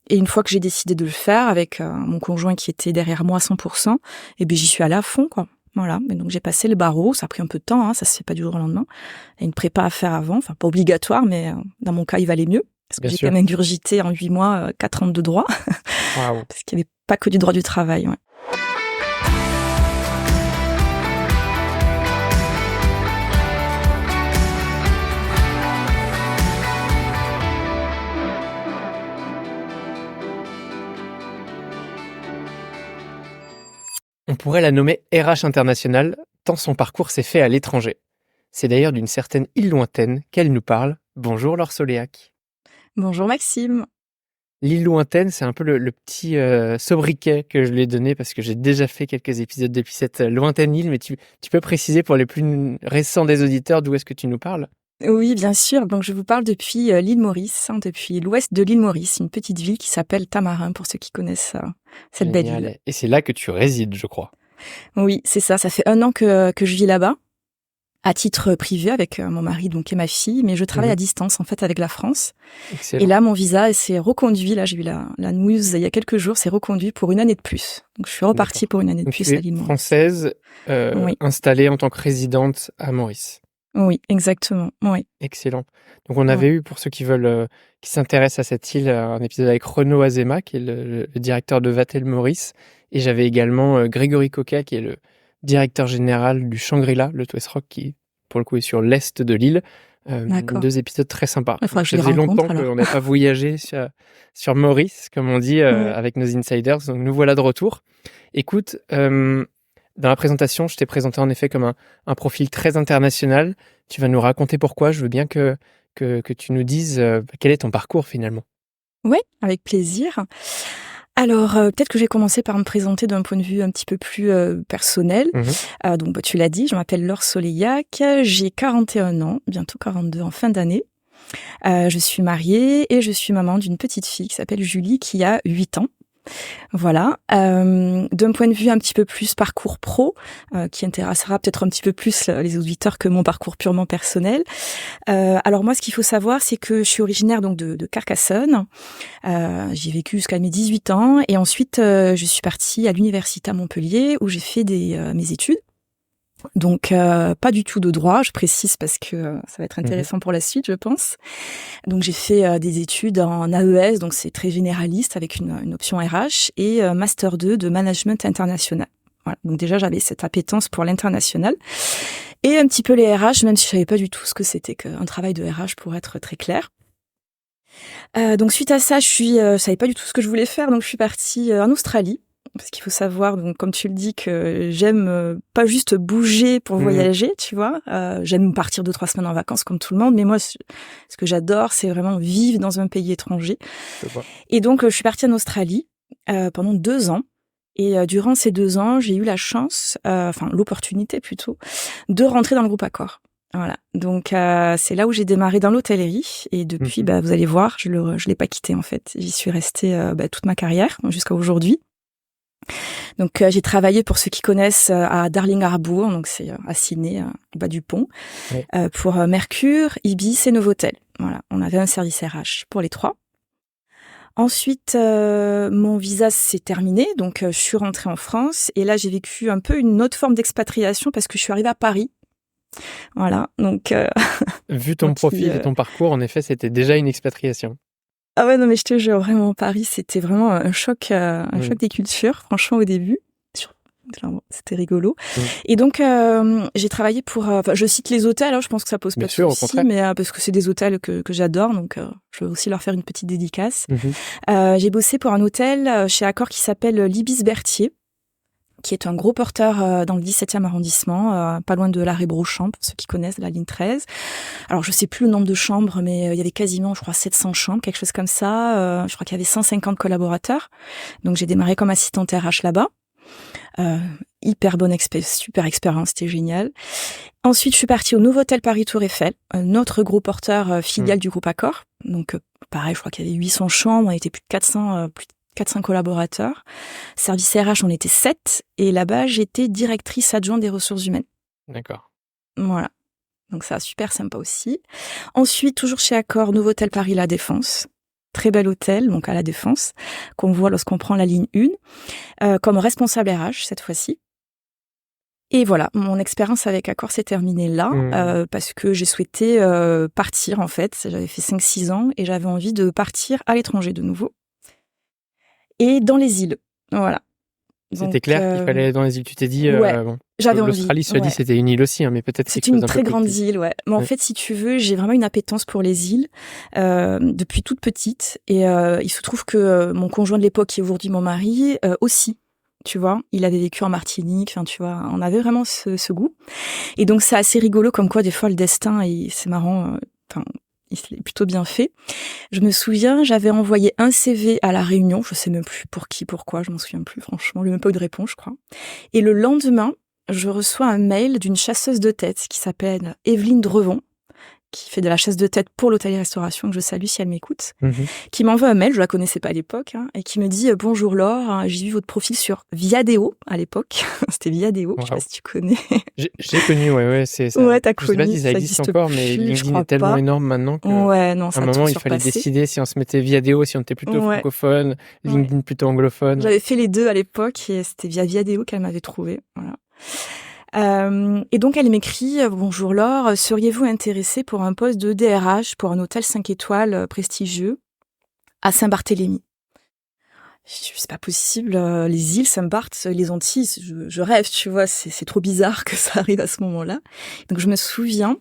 Et une fois que j'ai décidé de le faire avec mon conjoint qui était derrière moi à 100%, et ben j'y suis allée à fond, quoi. Voilà. Et donc j'ai passé le barreau. Ça a pris un peu de temps, hein, ça se fait pas du jour au lendemain. Il y a une prépa à faire avant, enfin pas obligatoire, mais dans mon cas il valait mieux parce que Bien j'ai sûr. quand même ingurgité en 8 mois 4 ans de droit, Waouh. parce qu'il n'y avait pas que du droit du travail. Ouais. On pourrait la nommer RH internationale, tant son parcours s'est fait à l'étranger. C'est d'ailleurs d'une certaine île lointaine qu'elle nous parle. Bonjour Laure Soléac. Bonjour Maxime. L'île lointaine, c'est un peu le petit sobriquet que je lui ai donné parce que j'ai déjà fait quelques épisodes depuis cette lointaine île, mais tu peux préciser pour les plus récents des auditeurs d'où est-ce que tu nous parles? Oui, bien sûr. Donc je vous parle depuis l'île Maurice, hein, depuis l'ouest de l'île Maurice, une petite ville qui s'appelle Tamarin pour ceux qui connaissent cette belle île. Génial. Et c'est là que tu résides, je crois. Oui, c'est ça. Ça fait 1 an que je vis là-bas, à titre privé avec mon mari donc et ma fille, mais je travaille à distance en fait avec la France. Excellent. Et là, mon visa s'est reconduit. Là, j'ai eu la news il y a quelques jours, c'est reconduit pour 1 année de plus. Donc je suis repartie D'accord. pour 1 année de Donc plus tu à es l'île Maurice. française, Oui, installée en tant que résidente à Maurice. oui, exactement. Oui. Excellent. Donc on avait eu, pour ceux qui veulent, qui s'intéressent à cette île, un épisode avec Renaud Azéma, qui est le directeur de Vatel Maurice, et j'avais également Grégory Coca, qui est le directeur général du Shangri-La, le West Rock, qui pour le coup est sur l'est de l'île. D'accord. 2 épisodes très sympas. Il faudra que je Ça les faisait rencontre longtemps alors. qu'on n'a pas voyagé sur Maurice, comme on dit, avec nos insiders, donc nous voilà de retour. Écoute, dans la présentation, je t'ai présenté en effet comme un profil très international. Tu vas nous raconter pourquoi. Je veux bien que tu nous dises quel est ton parcours finalement. Oui, avec plaisir. Alors, peut-être que je vais commencer par me présenter d'un point de vue un petit peu plus personnel. Donc, tu l'as dit, je m'appelle Laure Soléac, j'ai 41 ans, bientôt 42 en fin d'année. Je suis mariée et je suis maman d'une petite fille qui s'appelle Julie, qui a 8 ans. Voilà. D'un point de vue un petit peu plus parcours pro, qui intéressera peut-être un petit peu plus les auditeurs que mon parcours purement personnel. Alors moi, ce qu'il faut savoir, c'est que je suis originaire donc de Carcassonne. J'y ai vécu jusqu'à mes 18 ans et ensuite je suis partie à l'université à Montpellier où j'ai fait mes études. Donc pas du tout de droit, je précise parce que ça va être intéressant pour la suite, je pense. Donc j'ai fait des études en AES, donc c'est très généraliste avec une option RH et Master 2 de Management International. Voilà. Donc déjà j'avais cette appétence pour l'international et un petit peu les RH, même si je savais pas du tout ce que c'était qu'un travail de RH pour être très clair. Donc suite à ça, je savais pas du tout ce que je voulais faire, donc je suis partie en Australie. Parce qu'il faut savoir, donc comme tu le dis, que j'aime pas juste bouger pour voyager, tu vois. J'aime partir 2-3 semaines en vacances comme tout le monde, mais moi, ce que j'adore, c'est vraiment vivre dans un pays étranger. Et donc, je suis partie en Australie pendant 2 ans. Et durant ces 2 ans, j'ai eu la chance, l'opportunité plutôt, de rentrer dans le groupe Accor. Voilà. Donc c'est là où j'ai démarré dans l'hôtellerie et depuis, vous allez voir, je l'ai pas quitté en fait. J'y suis restée toute ma carrière jusqu'à aujourd'hui. Donc j'ai travaillé, pour ceux qui connaissent, à Darling Harbour, donc c'est à Sydney, au bas du pont, pour Mercure, Ibis et Novotel. Voilà, on avait un service RH pour les 3. Ensuite, mon visa s'est terminé, donc je suis rentrée en France et là j'ai vécu un peu une autre forme d'expatriation parce que je suis arrivée à Paris. Voilà, donc vu ton profil et ton parcours, en effet, c'était déjà une expatriation. Ah ouais, non mais je te jure, vraiment, Paris, c'était vraiment un choc des cultures, franchement, au début. C'était rigolo. Et donc, j'ai travaillé pour... je cite les hôtels, alors je pense que ça pose pas de soucis, mais parce que c'est des hôtels que j'adore, donc je veux aussi leur faire une petite dédicace. J'ai bossé pour un hôtel chez Accor qui s'appelle l'Ibis Berthier, qui est un gros porteur dans le 17e arrondissement, pas loin de l'arrêt Brochamp, pour ceux qui connaissent, la ligne 13. Alors, je sais plus le nombre de chambres, mais il y avait quasiment, je crois, 700 chambres, quelque chose comme ça. Je crois qu'il y avait 150 collaborateurs. Donc, j'ai démarré comme assistante RH là-bas. Hyper bonne super expérience, c'était génial. Ensuite, je suis partie au Novotel Paris Tour Eiffel, un autre gros porteur filiale du groupe Accor. Donc, pareil, je crois qu'il y avait 800 chambres, on était plus de 400 collaborateurs. Service RH, on était 7. Et là-bas, j'étais directrice adjointe des ressources humaines. D'accord. Voilà. Donc ça, super sympa aussi. Ensuite, toujours chez Accor, Novotel Paris La Défense. très bel hôtel, donc à La Défense, qu'on voit lorsqu'on prend la ligne 1, comme responsable RH cette fois-ci. Et voilà, mon expérience avec Accor s'est terminée là, parce que j'ai souhaité partir en fait. J'avais fait 5-6 ans et j'avais envie de partir à l'étranger de nouveau. Et dans les îles, voilà. C'était clair qu'il fallait aller dans les îles. Tu t'es dit, bon, j'avais l'Australie, envie. cela dit, c'était une île aussi, mais peut-être c'est quelque chose une d'un très peu plus grande petit. île, ouais. Mais en fait, si tu veux, j'ai vraiment une appétence pour les îles depuis toute petite. Et il se trouve que mon conjoint de l'époque, qui est aujourd'hui mon mari, aussi. Tu vois, il avait vécu en Martinique. Enfin, tu vois, on avait vraiment ce goût. Et donc, c'est assez rigolo, comme quoi des fois le destin, c'est marrant. Il est plutôt bien fait. Je me souviens, j'avais envoyé un CV à La Réunion. Je sais même plus pour qui, pourquoi. Je m'en souviens plus, franchement. Il n'y a même pas eu de réponse, je crois. Et le lendemain, je reçois un mail d'une chasseuse de tête qui s'appelle Evelyne Drevon, qui fait de la chasse de tête pour l'hôtellerie-restauration, que je salue si elle m'écoute, qui m'envoie un mail, je la connaissais pas à l'époque, et qui me dit « Bonjour Laure, j'ai vu votre profil sur Viadeo à l'époque. » C'était Viadeo, je sais pas si tu connais. J'ai connu, ouais, c'est ça. Ouais, t'as je sais pas connu, si ça existe encore, mais plus, LinkedIn est tellement énorme maintenant que ouais, non, à un moment, il fallait décider si on se mettait Viadeo, si on était plutôt francophone, LinkedIn plutôt anglophone. J'avais fait les deux à l'époque, et c'était via Viadeo qu'elle m'avait trouvé, voilà. Et donc elle m'écrit « Bonjour Laure, seriez-vous intéressée pour un poste de DRH pour un hôtel 5 étoiles prestigieux à Saint-Barthélemy ?» C'est pas possible, les îles Saint-Barth, les Antilles, je rêve, tu vois, c'est trop bizarre que ça arrive à ce moment-là. Donc je me souviens,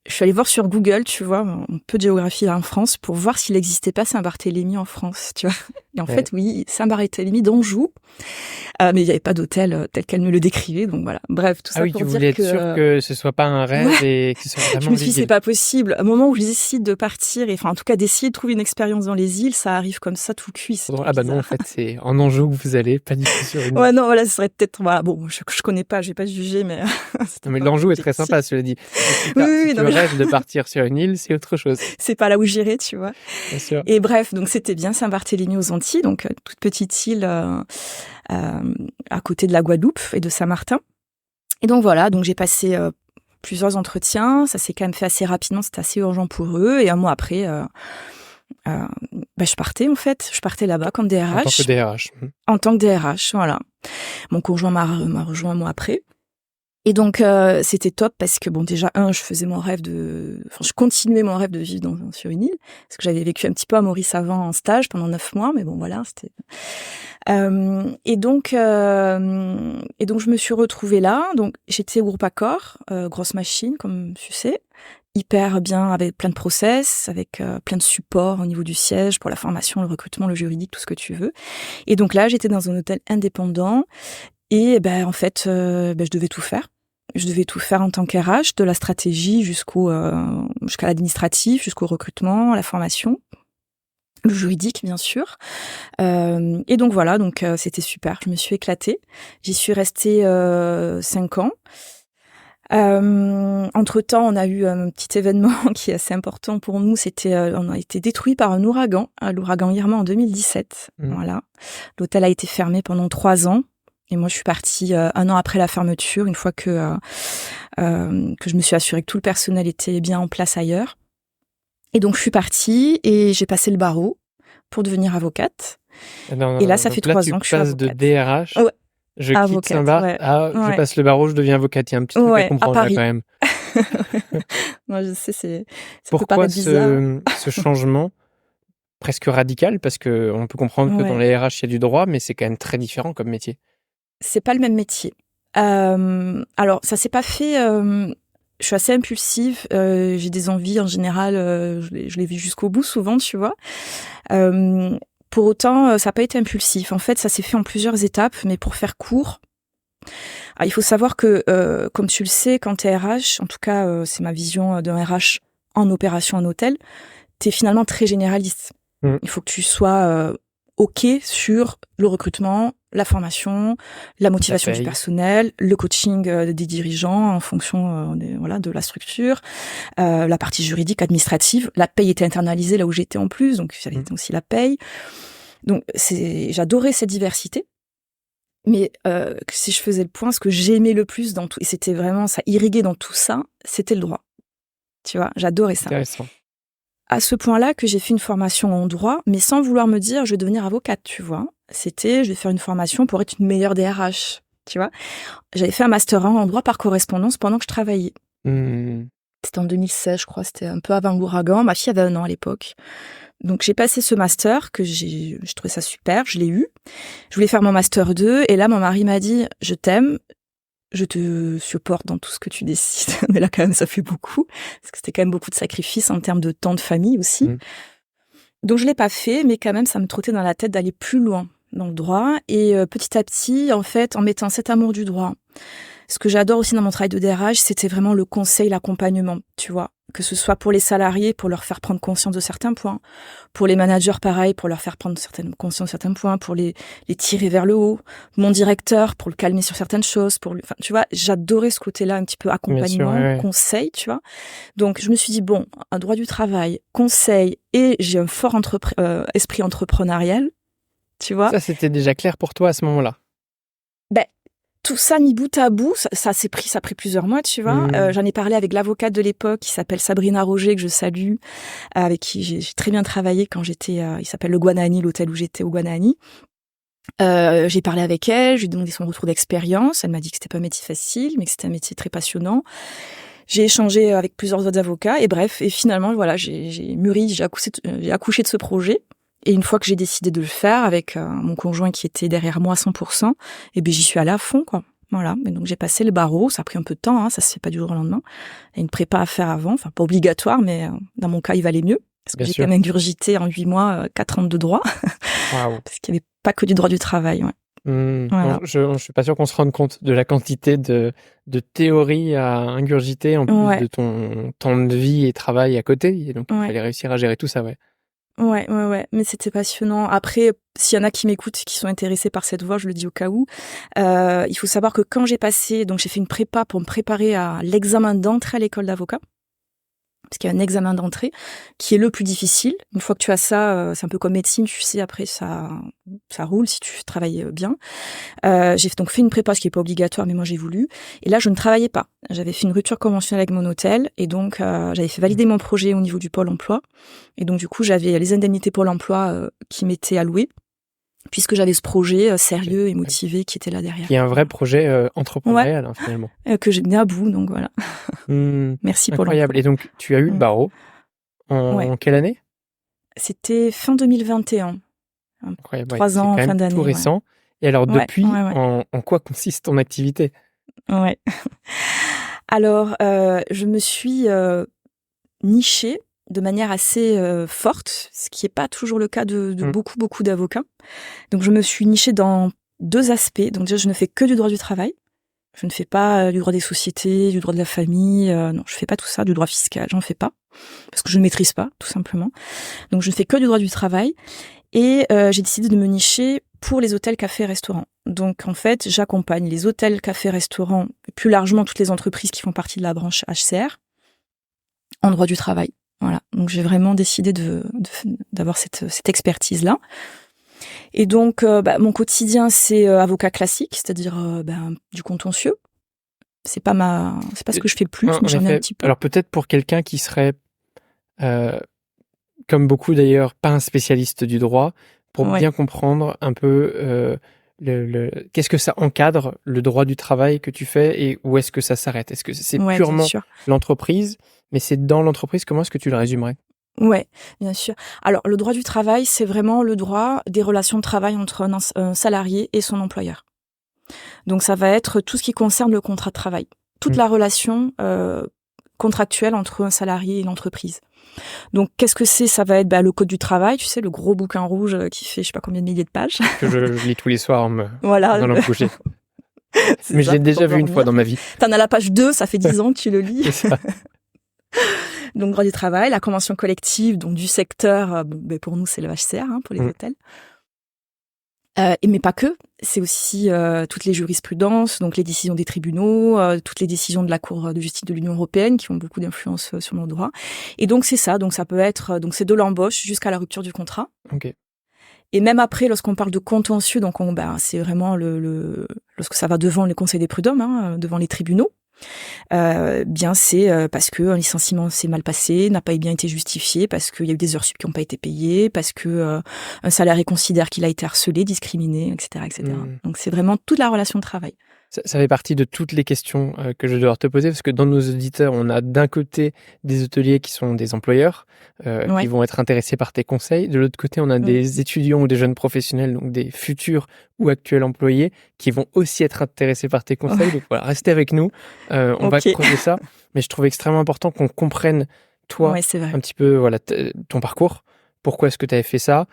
je suis allée voir sur Google, tu vois, un peu de géographie en France, pour voir s'il n'existait pas Saint-Barthélemy en France, tu vois. Et en fait, oui, Saint-Barthélemy d'Anjou, mais il n'y avait pas d'hôtel tel qu'elle me le décrivait, donc voilà. Bref, tout ça pour dire que... tu voulais être sûre que ce soit pas un rêve et que ce soit vraiment je me suis dit, c'est pas possible. Au moment où je décide de partir, et enfin, en tout cas, d'essayer de trouver une expérience dans les îles, ça arrive comme ça tout cuit. Non, en fait, c'est en Anjou que vous allez, pas du tout sur une île. Ouais, non, voilà, ce serait peut-être... Voilà, bon, je connais pas, je vais pas juger, mais... non, mais l'Anjou est très sympa, cela dit. Si tu rêves de partir sur une île, c'est autre chose. C'est pas là où j'irai, tu vois. Bien sûr. Et bref, donc c'était bien Saint-Barthélemy aux Antilles, donc toute petite île à côté de la Guadeloupe et de Saint-Martin. Et donc voilà, donc j'ai passé plusieurs entretiens, ça s'est quand même fait assez rapidement, c'était assez urgent pour eux. Et un mois après, je partais en fait, je partais là-bas comme DRH. En tant que DRH. En tant que DRH, voilà. Mon conjoint m'a rejoint un mois après. Et donc c'était top parce que bon déjà je faisais mon rêve je continuais mon rêve de vivre sur une île parce que j'avais vécu un petit peu à Maurice avant en stage pendant 9 mois, mais bon voilà c'était. Et donc je me suis retrouvée là. Donc j'étais au groupe Accor, grosse machine comme tu sais, hyper bien avec plein de process, avec plein de supports au niveau du siège pour la formation, le recrutement, le juridique, tout ce que tu veux. Et donc là j'étais dans un hôtel indépendant. Et en fait, je devais tout faire. Je devais tout faire en tant qu'RH, de la stratégie jusqu'à l'administratif, jusqu'au recrutement, à la formation, le juridique bien sûr. Et donc voilà, donc c'était super. Je me suis éclatée. J'y suis restée 5 ans. Entre-temps, on a eu un petit événement qui est assez important pour nous. On a été détruit par un ouragan, l'ouragan Irma en 2017. Voilà. L'hôtel a été fermé pendant 3 ans. Et moi, je suis partie 1 an après la fermeture, une fois que je me suis assurée que tout le personnel était bien en place ailleurs. Et donc, je suis partie et j'ai passé le barreau pour devenir avocate. Et là, ça fait 3 ans que je suis avocate. Tu passes de DRH, je quitte Saint-Barth, je passe le barreau, je deviens avocate. Il y a un petit truc à comprendre là, quand même. Moi, je sais, ça pourquoi peut paraître bizarre. ce changement presque radical? Parce qu'on peut comprendre que dans les RH, il y a du droit, mais c'est quand même très différent comme métier. C'est pas le même métier. Alors, ça s'est pas fait... je suis assez impulsive, j'ai des envies en général, je les vis jusqu'au bout souvent, tu vois. Pour autant, ça n'a pas été impulsif. En fait, ça s'est fait en plusieurs étapes, mais pour faire court, il faut savoir que, comme tu le sais, quand tu es RH, en tout cas, c'est ma vision d'un RH en opération en hôtel, tu es finalement très généraliste. Il faut que tu sois OK sur le recrutement, la formation, la motivation du personnel, le coaching des dirigeants en fonction de la structure, la partie juridique, administrative. La paye était internalisée là où j'étais en plus, donc j'avais aussi la paye. Donc j'adorais cette diversité. Mais si je faisais le point, ce que j'aimais le plus dans tout, et c'était vraiment, ça irriguait dans tout ça, c'était le droit. Tu vois, j'adorais ça. Intéressant. à ce point-là que j'ai fait une formation en droit, mais sans vouloir me dire je vais devenir avocate, tu vois. C'était je vais faire une formation pour être une meilleure DRH, tu vois. J'avais fait un master 1 en droit par correspondance pendant que je travaillais. C'était en 2016, je crois, c'était un peu avant l'ouragan. Ma fille avait 1 an à l'époque. Donc j'ai passé ce master que je trouvais ça super, je l'ai eu. Je voulais faire mon master 2 et là mon mari m'a dit je t'aime. Je te supporte dans tout ce que tu décides. Mais là, quand même, ça fait beaucoup. Parce que c'était quand même beaucoup de sacrifices en termes de temps de famille aussi. Donc, je l'ai pas fait, mais quand même, ça me trottait dans la tête d'aller plus loin dans le droit. Et petit à petit, en fait, en mettant cet amour du droit, ce que j'adore aussi dans mon travail de DRH, c'était vraiment le conseil, l'accompagnement, tu vois. Que ce soit pour les salariés, pour leur faire prendre conscience de certains points. Pour les managers, pareil, pour leur faire prendre conscience de certains points, pour les tirer vers le haut. Mon directeur, pour le calmer sur certaines choses. Enfin, tu vois, j'adorais ce côté-là, un petit peu accompagnement, conseil, tu vois. Donc, je me suis dit, bon, un droit du travail, conseil, et j'ai un fort esprit entrepreneurial, tu vois. Ça, c'était déjà clair pour toi à ce moment-là? Tout ça mis bout à bout, ça a pris plusieurs mois, tu vois. J'en ai parlé avec l'avocate de l'époque qui s'appelle Sabrina Roger, que je salue, avec qui j'ai très bien travaillé quand j'étais, il s'appelle le Guanani, l'hôtel où j'étais au Guanani. J'ai parlé avec elle, je lui ai demandé son retour d'expérience. Elle m'a dit que c'était pas un métier facile, mais que c'était un métier très passionnant. J'ai échangé avec plusieurs autres avocats et bref, et finalement, voilà, j'ai mûri, j'ai accouché de ce projet. Et une fois que j'ai décidé de le faire avec mon conjoint qui était derrière moi à 100%, et ben j'y suis allée à fond, quoi. Voilà. Et donc j'ai passé le barreau, ça a pris un peu de temps, hein, ça se fait pas du jour au lendemain. Il y a une prépa à faire avant, enfin pas obligatoire, mais dans mon cas il valait mieux parce que j'ai quand même ingurgité en 8 mois 4 ans de droit, parce qu'il y avait pas que du droit du travail. Ouais. Voilà. Je suis pas sûr qu'on se rende compte de la quantité de théorie à ingurgiter en plus de ton temps de vie et travail à côté. Et donc, il fallait réussir à gérer tout ça, Ouais. Mais c'était passionnant. Après, s'il y en a qui m'écoutent, qui sont intéressés par cette voie, je le dis au cas où, il faut savoir que quand j'ai fait une prépa pour me préparer à l'examen d'entrée à l'école d'avocat. Parce qu'il y a un examen d'entrée qui est le plus difficile. Une fois que tu as ça, c'est un peu comme médecine, tu sais, après ça roule si tu travailles bien. J'ai donc fait une prépa, ce qui est pas obligatoire, mais moi j'ai voulu. Et là, je ne travaillais pas. J'avais fait une rupture conventionnelle avec mon hôtel, et donc j'avais fait valider mon projet au niveau du Pôle emploi. Et donc du coup, j'avais les indemnités Pôle emploi qui m'étaient allouées, puisque j'avais ce projet sérieux et motivé qui était là derrière. Qui est un vrai projet entrepreneurial, finalement. Que j'ai mené à bout, donc voilà. Merci Pôle emploi. Incroyable. Et donc, tu as eu le barreau en quelle année? C'était fin 2021. Incroyable. 3 ans, fin d'année. Tout récent. Et alors, depuis, en quoi consiste ton activité? Ouais. Alors, je me suis nichée de manière assez forte, ce qui n'est pas toujours le cas de beaucoup d'avocats. Donc, je me suis nichée dans 2 aspects. Donc, déjà, je ne fais que du droit du travail. Je ne fais pas du droit des sociétés, du droit de la famille. Non, je fais pas tout ça, du droit fiscal, j'en fais pas. Parce que je ne maîtrise pas, tout simplement. Donc, je ne fais que du droit du travail. Et j'ai décidé de me nicher pour les hôtels, cafés, restaurants. Donc, en fait, j'accompagne les hôtels, cafés, restaurants, et plus largement toutes les entreprises qui font partie de la branche HCR, en droit du travail. Voilà. Donc, j'ai vraiment décidé d'avoir cette expertise-là. Et donc, mon quotidien, c'est avocat classique, c'est-à-dire du contentieux. C'est pas ce que je fais le plus, mais j'en ai un petit peu. Alors, peut-être pour quelqu'un qui serait, comme beaucoup d'ailleurs, pas un spécialiste du droit, pour bien comprendre un peu qu'est-ce que ça encadre, le droit du travail que tu fais, et où est-ce que ça s'arrête? Est-ce que c'est purement l'entreprise, mais c'est dans l'entreprise, comment est-ce que tu le résumerais? Ouais, bien sûr. Alors, le droit du travail, c'est vraiment le droit des relations de travail entre un salarié et son employeur. Donc, ça va être tout ce qui concerne le contrat de travail. Toute la relation contractuelle entre un salarié et l'entreprise. Donc, qu'est-ce que c'est? Ça va être le code du travail, tu sais, le gros bouquin rouge qui fait je sais pas combien de milliers de pages. Que je lis tous les soirs voilà. dans le coucher. Mais je l'ai déjà vu une fois dans ma vie. T'en as la page 2, ça fait 10 ans que tu le lis. C'est ça. Donc, droit du travail, la convention collective, donc du secteur, pour nous, c'est le HCR, pour les hôtels. Mais pas que, c'est aussi toutes les jurisprudences, donc les décisions des tribunaux, toutes les décisions de la Cour de justice de l'Union européenne qui ont beaucoup d'influence sur nos droits. Et donc c'est ça, donc ça peut être, donc c'est de l'embauche jusqu'à la rupture du contrat. Okay. Et même après, lorsqu'on parle de contentieux, donc c'est vraiment lorsque ça va devant les conseils des prud'hommes, devant les tribunaux. bien c'est, parce qu'un licenciement s'est mal passé, n'a pas bien été justifié, parce qu'il y a eu des heures sup qui ont pas été payées, parce que, un salarié considère qu'il a été harcelé, discriminé et cetera et cetera. Mmh. Donc c'est vraiment toute la relation de travail. Ça fait partie de toutes les questions, que je vais devoir te poser parce que dans nos auditeurs, on a d'un côté des hôteliers qui sont des employeurs, qui Ouais. vont être intéressés par tes conseils. De l'autre côté, on a Mmh. des étudiants ou des jeunes professionnels, donc des futurs ou actuels employés qui vont aussi être intéressés par tes conseils. Ouais. Donc voilà, restez avec nous, on va OK. creuser ça. Mais je trouve extrêmement important qu'on comprenne, toi, Ouais, c'est vrai. un petit peu, voilà, ton parcours. Pourquoi est-ce que tu avais fait ça?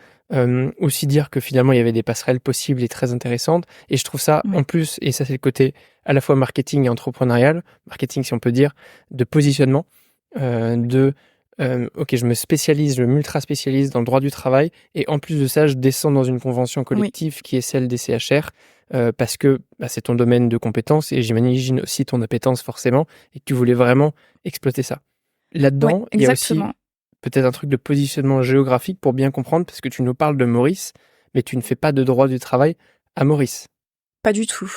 Aussi dire que finalement, il y avait des passerelles possibles et très intéressantes. Et je trouve ça, Ouais. en plus, et ça c'est le côté à la fois marketing et entrepreneurial, marketing si on peut dire, de positionnement, de OK, je me spécialise, je m'ultra spécialise dans le droit du travail et en plus de ça, je descends dans une convention Oui. collective qui est celle des CHR, parce que, bah, c'est ton domaine de compétence et j'imagine aussi ton appétence forcément et que tu voulais vraiment exploiter ça. Ouais, Là-dedans, il y a aussi exactement. peut-être un truc de positionnement géographique pour bien comprendre, parce que tu nous parles de Maurice, mais tu ne fais pas de droit du travail à Maurice. Pas du tout.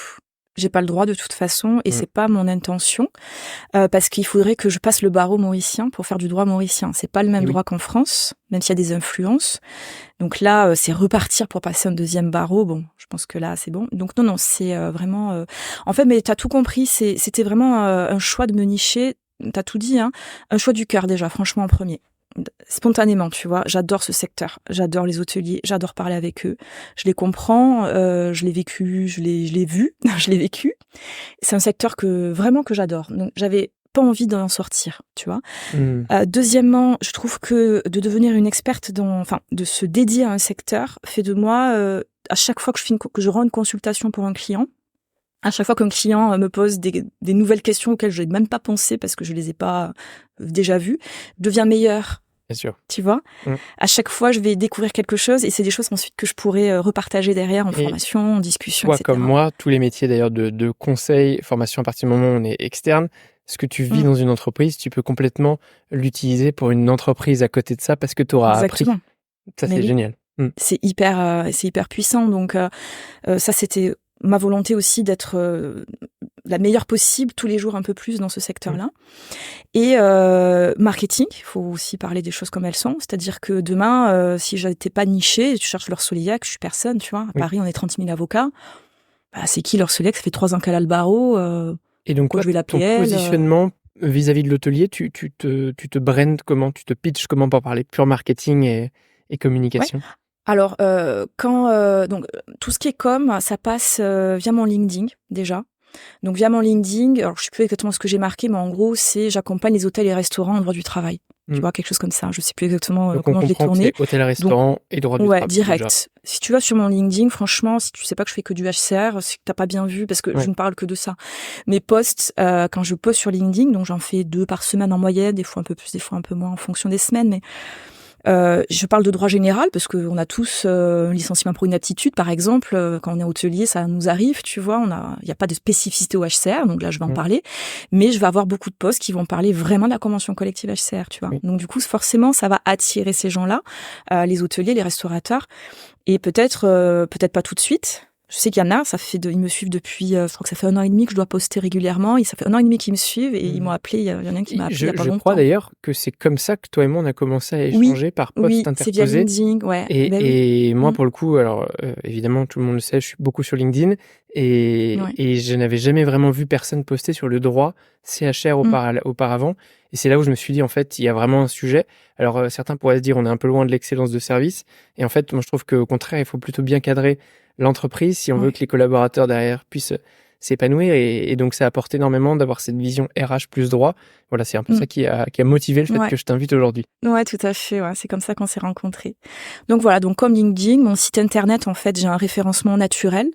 J'ai pas le droit de toute façon et Mmh. c'est pas mon intention, parce qu'il faudrait que je passe le barreau mauricien pour faire du droit mauricien. C'est pas le même Et oui, droit qu'en France, même s'il y a des influences. Donc là, c'est repartir pour passer un deuxième barreau. Bon, je pense que là, c'est bon. Donc non, non, c'est, vraiment, en fait, mais tu as tout compris, c'était vraiment, un choix de me nicher. Tu as tout dit, hein. Un choix du cœur déjà, franchement en premier. Spontanément, tu vois? J'adore ce secteur, j'adore les hôteliers, j'adore parler avec eux. Je les comprends, je l'ai vécu, je l'ai vu, je l'ai vécu. C'est un secteur que vraiment que j'adore. Donc j'avais pas envie d'en sortir, tu vois? mmh, Deuxièmement, je trouve que de devenir une experte enfin, de se dédier à un secteur fait de moi, à chaque fois que je rends une consultation pour un client, à chaque fois qu'un client, me pose des nouvelles questions auxquelles je n'ai même pas pensé parce que je les ai pas, déjà vues, je deviens meilleure, bien sûr. tu vois? Mmh. À chaque fois, je vais découvrir quelque chose et c'est des choses ensuite que je pourrais, repartager derrière en Et formation, en discussion et toi comme cetera. moi, tous les métiers d'ailleurs de conseil, formation, à partir du moment où on est externe, ce que tu vis Mmh, dans une entreprise, tu peux complètement l'utiliser pour une entreprise à côté de ça parce que tu auras appris. exactement. Ça, Mais c'est oui, génial. Mmh. c'est hyper puissant donc ça, c'était ma volonté aussi d'être, la meilleure possible tous les jours un peu plus dans ce Mmh. secteur-là et marketing, il faut aussi parler des choses comme elles sont. C'est-à-dire que demain, si j'étais pas nichée, tu cherches Laure Soleillac, je suis personne, tu vois? À Oui. Paris, on est 30 000 avocats. Bah, c'est qui Laure Soleillac? Ça fait 3 ans qu'elle a le barreau, Et donc pourquoi toi, je vais ton l'appeler elle? positionnement vis-à-vis de l'hôtelier, tu te brandes comment? Tu te pitches comment pour parler pur marketing et Ouais. communication? Alors, quand, donc, tout ce qui est com, ça passe, via mon LinkedIn, déjà. Donc via mon LinkedIn, alors je sais plus exactement ce que j'ai marqué, mais en gros, c'est j'accompagne les hôtels et restaurants en droit du travail. Tu Mmh. vois, quelque chose comme ça. Je sais plus exactement, Donc on comment je l'ai comprend que tourné. c'est hôtel, Donc restaurant et droit du ouais, travail déjà. direct. Si tu vas sur mon LinkedIn, franchement, si tu sais pas que je fais que du HCR, c'est que t'as pas bien vu parce que je Ouais. ne parle que de ça. Mes posts, quand je poste sur LinkedIn, donc j'en fais 2 par semaine en moyenne, des fois un peu plus, des fois un peu moins en fonction des semaines, mais je parle de droit général parce qu'on a tous, un licenciement pour inaptitude, par exemple, quand on est hôtelier, ça nous arrive, tu vois? Il y a pas de spécificité au HCR, donc là, je vais en Mmh. parler. Mais je vais avoir beaucoup de posts qui vont parler vraiment de la convention collective HCR, tu vois? Oui. Donc du coup, forcément, ça va attirer ces gens-là, les hôteliers, les restaurateurs et peut-être pas tout de suite. Je sais qu'il y en a, ils me suivent depuis, je crois que ça fait 1 an et demi que je dois poster régulièrement et ça fait 1 an et demi qu'ils me suivent et ils Mmh. m'ont appelé, il y en a un qui m'a appelé il y a pas Je crois longtemps. d'ailleurs que c'est comme ça que toi et moi on a commencé à Oui, échanger par post oui, c'est via interposé. LinkedIn, ouais, ben oui. Et moi, Mmh. pour le coup, alors, évidemment, tout le monde le sait, je suis beaucoup sur LinkedIn Ouais. et je n'avais jamais vraiment vu personne poster sur le droit CHR Mmh. auparavant et c'est là où je me suis dit: «En fait, il y a vraiment un sujet». Alors, certains pourraient se dire: «On est un peu loin de l'excellence de service» et en fait, moi, je trouve qu'au contraire, il faut plutôt bien cadrer l'entreprise si on veut Ouais. que les collaborateurs derrière puissent, s'épanouir et donc ça apporte énormément d'avoir cette vision RH plus droit. Voilà, c'est un peu Mmh. ça qui a motivé le fait Ouais. que je t'invite aujourd'hui. Ouais, tout à fait, ouais, c'est comme ça qu'on s'est rencontrés. Donc voilà, donc comme LinkedIn, mon site internet, en fait, j'ai un référencement naturel.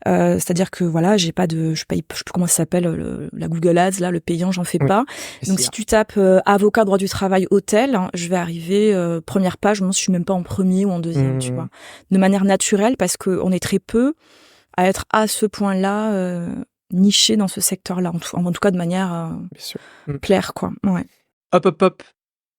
C'est-à-dire que voilà, j'ai pas de je sais plus comment ça s'appelle, la Google Ads, là, le payant, j'en fais Oui, pas. Donc si SIA. tu tapes, avocat, droit du travail, hôtel, hein, je vais arriver, 1re page, je suis même pas en premier ou en deuxième, tu Mmh, vois? De manière naturelle parce qu'on est très peu à être à ce point-là, niché dans ce secteur-là, en tout cas de manière, bien sûr. Mmh. claire, quoi. Ouais. Hop, hop, hop.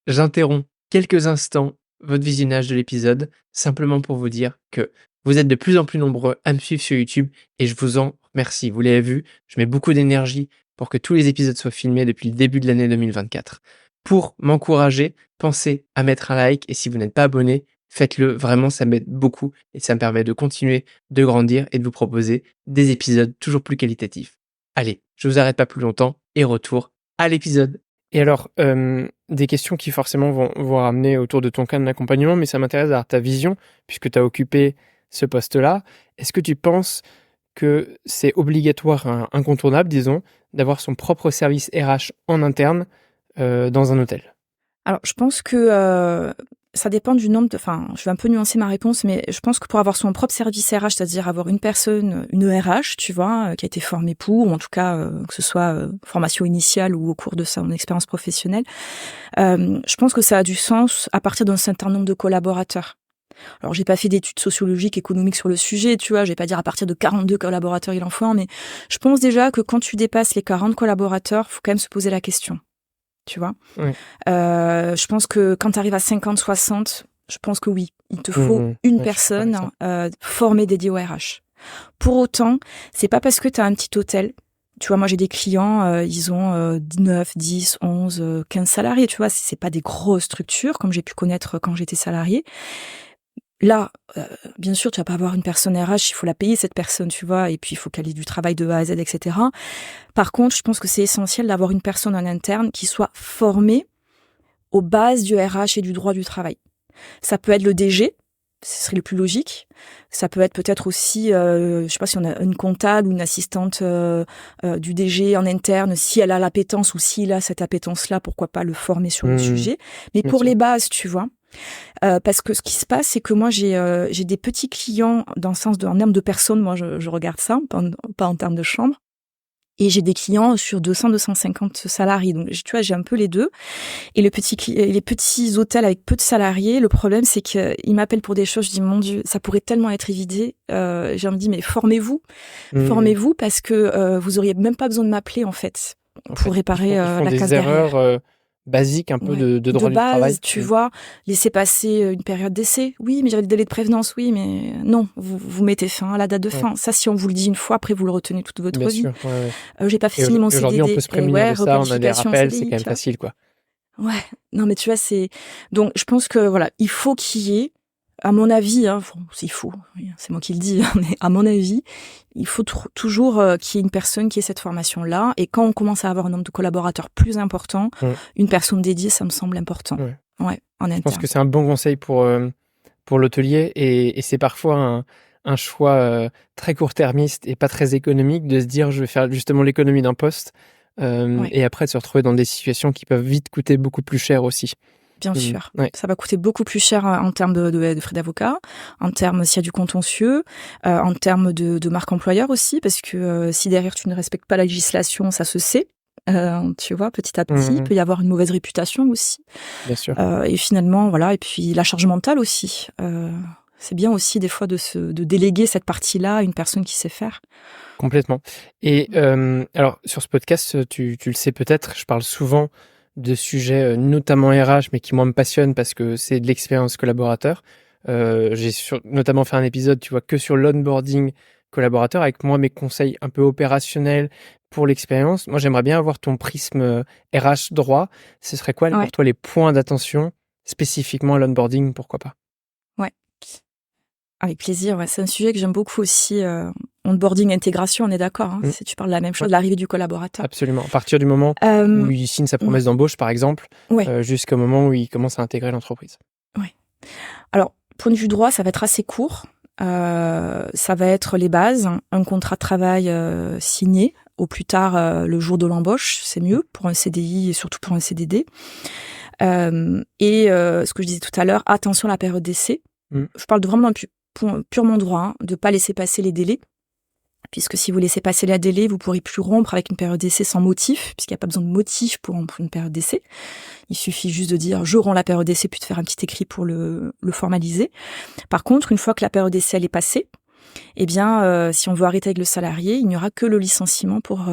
J'interromps quelques instants votre visionnage de l'épisode, simplement pour vous dire que vous êtes de plus en plus nombreux à me suivre sur YouTube et je vous en remercie. Vous l'avez vu, je mets beaucoup d'énergie pour que tous les épisodes soient filmés depuis le début de l'année 2024. Pour m'encourager, pensez à mettre un like et si vous n'êtes pas abonné, faites-le. Vraiment, ça m'aide beaucoup et ça me permet de continuer de grandir et de vous proposer des épisodes toujours plus qualitatifs. Allez, je vous arrête pas plus longtemps et retour à l'épisode. Et alors, des questions qui forcément vont ramener autour de ton cas d'accompagnement, mais ça m'intéresse d'avoir ta vision, puisque tu as occupé ce poste-là. Est-ce que tu penses que c'est obligatoire, incontournable, disons, d'avoir son propre service RH en interne dans un hôtel? Alors, je pense que ça dépend du nombre de... Enfin, je vais un peu nuancer ma réponse, mais je pense que pour avoir son propre service RH, c'est-à-dire avoir une personne, une RH, tu vois, qui a été formée pour, ou en tout cas, que ce soit formation initiale ou au cours de son expérience professionnelle, je pense que ça a du sens à partir d'un certain nombre de collaborateurs. Alors, j'ai pas fait d'études sociologiques, économiques sur le sujet, tu vois, je vais pas dire à partir de 42 collaborateurs il en faut un, mais je pense déjà que quand tu dépasses les 40 collaborateurs, faut quand même se poser la question. Tu vois, Oui. Je pense que quand tu arrives à 50, 60, je pense que oui, il te faut une personne formée dédiée au RH. Pour autant, c'est pas parce que tu as un petit hôtel. Tu vois, moi j'ai des clients, ils ont 9, 10, 11, 15 salariés, tu vois, c'est pas des grosses structures comme j'ai pu connaître quand j'étais salariée. Là, bien sûr, tu vas pas avoir une personne RH, il faut la payer cette personne, tu vois, et puis il faut qu'elle ait du travail de A à Z, etc. Par contre, je pense que c'est essentiel d'avoir une personne en interne qui soit formée aux bases du RH et du droit du travail. Ça peut être le DG, ce serait le plus logique. Ça peut être peut-être aussi, je sais pas si on a une comptable ou une assistante du DG en interne, si elle a l'appétence ou s'il a cette appétence-là, pourquoi pas le former sur le sujet. Mais pour les bases, tu vois. Parce que ce qui se passe, c'est que moi, j'ai des petits clients dans le sens en termes de personnes, moi, je regarde ça, pas en termes de chambre. Et j'ai des clients sur 200, 250 salariés. Donc, tu vois, j'ai un peu les deux. Et les petits hôtels avec peu de salariés, le problème, c'est qu'ils m'appellent pour des choses. Je dis, mon Dieu, ça pourrait tellement être évité. J'ai envie de dire, mais formez-vous. Formez-vous parce que vous auriez même pas besoin de m'appeler, en fait, pour réparer la case derrière. Erreurs basique un peu de droit de du travail. Base, tu vois, laisser passer une période d'essai. Oui, mais j'avais des délais de prévenance. Oui, mais non, vous mettez fin à la date de fin. Ça, si on vous le dit une fois, après vous le retenez toute votre vie. Bien sûr, j'ai pas fini mon CDD. Aujourd'hui, on peut se prémunir de ça, on a des rappels, c'est quand même facile, quoi. Ouais, non, mais tu vois, donc je pense que voilà, il faut qu'il y ait, à mon avis, c'est faux, c'est moi qui le dis, mais à mon avis, il faut toujours qu'il y ait une personne qui ait cette formation-là. Et quand on commence à avoir un nombre de collaborateurs plus important, une personne dédiée, ça me semble important. Ouais, en interne. Je pense que c'est un bon conseil pour l'hôtelier et c'est parfois un choix très court-termiste et pas très économique de se dire je vais faire justement l'économie d'un poste et après de se retrouver dans des situations qui peuvent vite coûter beaucoup plus cher aussi. Bien sûr. Ça va coûter beaucoup plus cher en termes de frais d'avocat, en termes s'il y a du contentieux, en termes de marque employeur aussi, parce que si derrière tu ne respectes pas la législation, ça se sait. Tu vois, petit à petit, il peut y avoir une mauvaise réputation aussi. Bien sûr. Et finalement, voilà. Et puis la charge mentale aussi. C'est bien aussi des fois de déléguer cette partie-là à une personne qui sait faire. Complètement. Et alors sur ce podcast, tu le sais peut-être, je parle souvent de sujets notamment RH, mais qui moi me passionnent parce que c'est de l'expérience collaborateur. J'ai notamment fait un épisode, tu vois, que sur l'onboarding collaborateur, avec moi mes conseils un peu opérationnels pour l'expérience. Moi, j'aimerais bien avoir ton prisme RH droit. Ce serait quoi pour toi les points d'attention spécifiquement à l'onboarding, pourquoi pas? Ouais, avec plaisir. Ouais. C'est un sujet que j'aime beaucoup aussi. Onboarding, intégration, on est d'accord. Hein, si tu parles de la même chose, l'arrivée du collaborateur. Absolument. À partir du moment où il signe sa promesse d'embauche, par exemple, jusqu'au moment où il commence à intégrer l'entreprise. Oui. Alors, point de vue droit, ça va être assez court. Ça va être les bases, un contrat de travail signé, au plus tard le jour de l'embauche, c'est mieux pour un CDI et surtout pour un CDD. Ce que je disais tout à l'heure, attention à la période d'essai. Je parle vraiment purement droit, de ne pas laisser passer les délais. Puisque si vous laissez passer les délais, vous ne pourrez plus rompre avec une période d'essai sans motif, puisqu'il n'y a pas besoin de motif pour rompre une période d'essai. Il suffit juste de dire « je romps la période d'essai » puis de faire un petit écrit pour le formaliser. Par contre, une fois que la période d'essai elle est passée, eh bien, si on veut arrêter avec le salarié, il n'y aura que le licenciement pour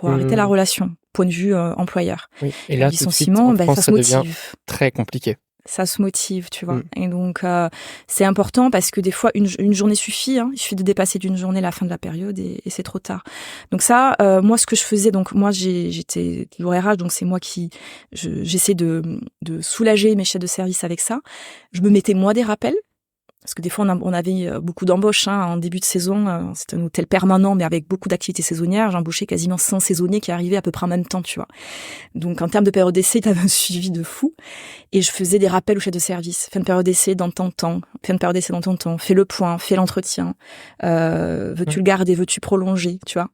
arrêter la relation, point de vue employeur. Oui. Et là, le licenciement, tout de suite, en France, ça se ça devient motive. très compliqué. ça se motive, tu vois. Et donc, c'est important parce que des fois, une journée suffit. Il suffit de dépasser d'une journée la fin de la période et c'est trop tard. Donc ça, moi, ce que je faisais, donc moi, j'étais toujours RH, donc c'est moi qui j'essaie de soulager mes chefs de service avec ça. Je me mettais moi des rappels. Parce que des fois, on avait beaucoup d'embauches en début de saison. C'était un hôtel permanent, mais avec beaucoup d'activités saisonnières. J'embauchais quasiment 100 saisonniers qui arrivaient à peu près en même temps, tu vois. Donc, en termes de période d'essai, tu avais un suivi de fou. Et je faisais des rappels aux chefs de service. Fais une période d'essai dans ton temps. Fais une période d'essai dans ton temps. Fais le point. Fais l'entretien. Veux-tu le garder? Veux-tu prolonger? Tu vois.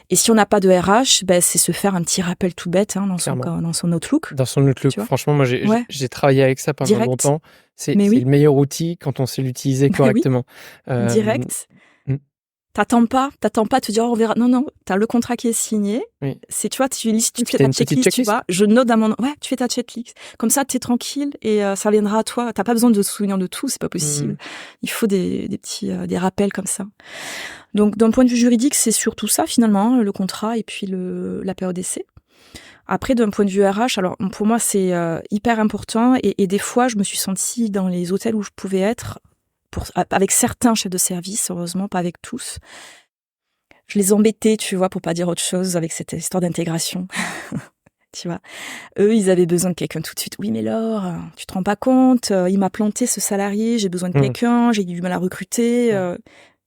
Et si on n'a pas de RH, c'est se faire un petit rappel tout bête dans son Outlook. Dans son Outlook. Franchement, moi, j'ai travaillé avec ça pendant longtemps. C'est le meilleur outil quand on sait l'utiliser correctement. Oui. Direct. T'attends pas à te dire on verra. Non, t'as le contrat qui est signé. Oui. C'est, tu vois, tu fais ta checklist, tu vois. Je note tu fais ta checklist. Comme ça, t'es tranquille et ça viendra à toi. T'as pas besoin de se souvenir de tout, c'est pas possible. Il faut des petits des rappels comme ça. Donc, d'un point de vue juridique, c'est surtout ça finalement, le contrat et puis la période d'essai. Après, d'un point de vue RH, alors pour moi, c'est hyper important et des fois, je me suis sentie dans les hôtels où je pouvais être, avec certains chefs de service, heureusement, pas avec tous. Je les embêtais, tu vois, pour pas dire autre chose, avec cette histoire d'intégration. Tu vois, eux, ils avaient besoin de quelqu'un tout de suite. Oui, mais Laure, tu te rends pas compte, il m'a planté ce salarié, j'ai besoin de quelqu'un, j'ai eu du mal à recruter,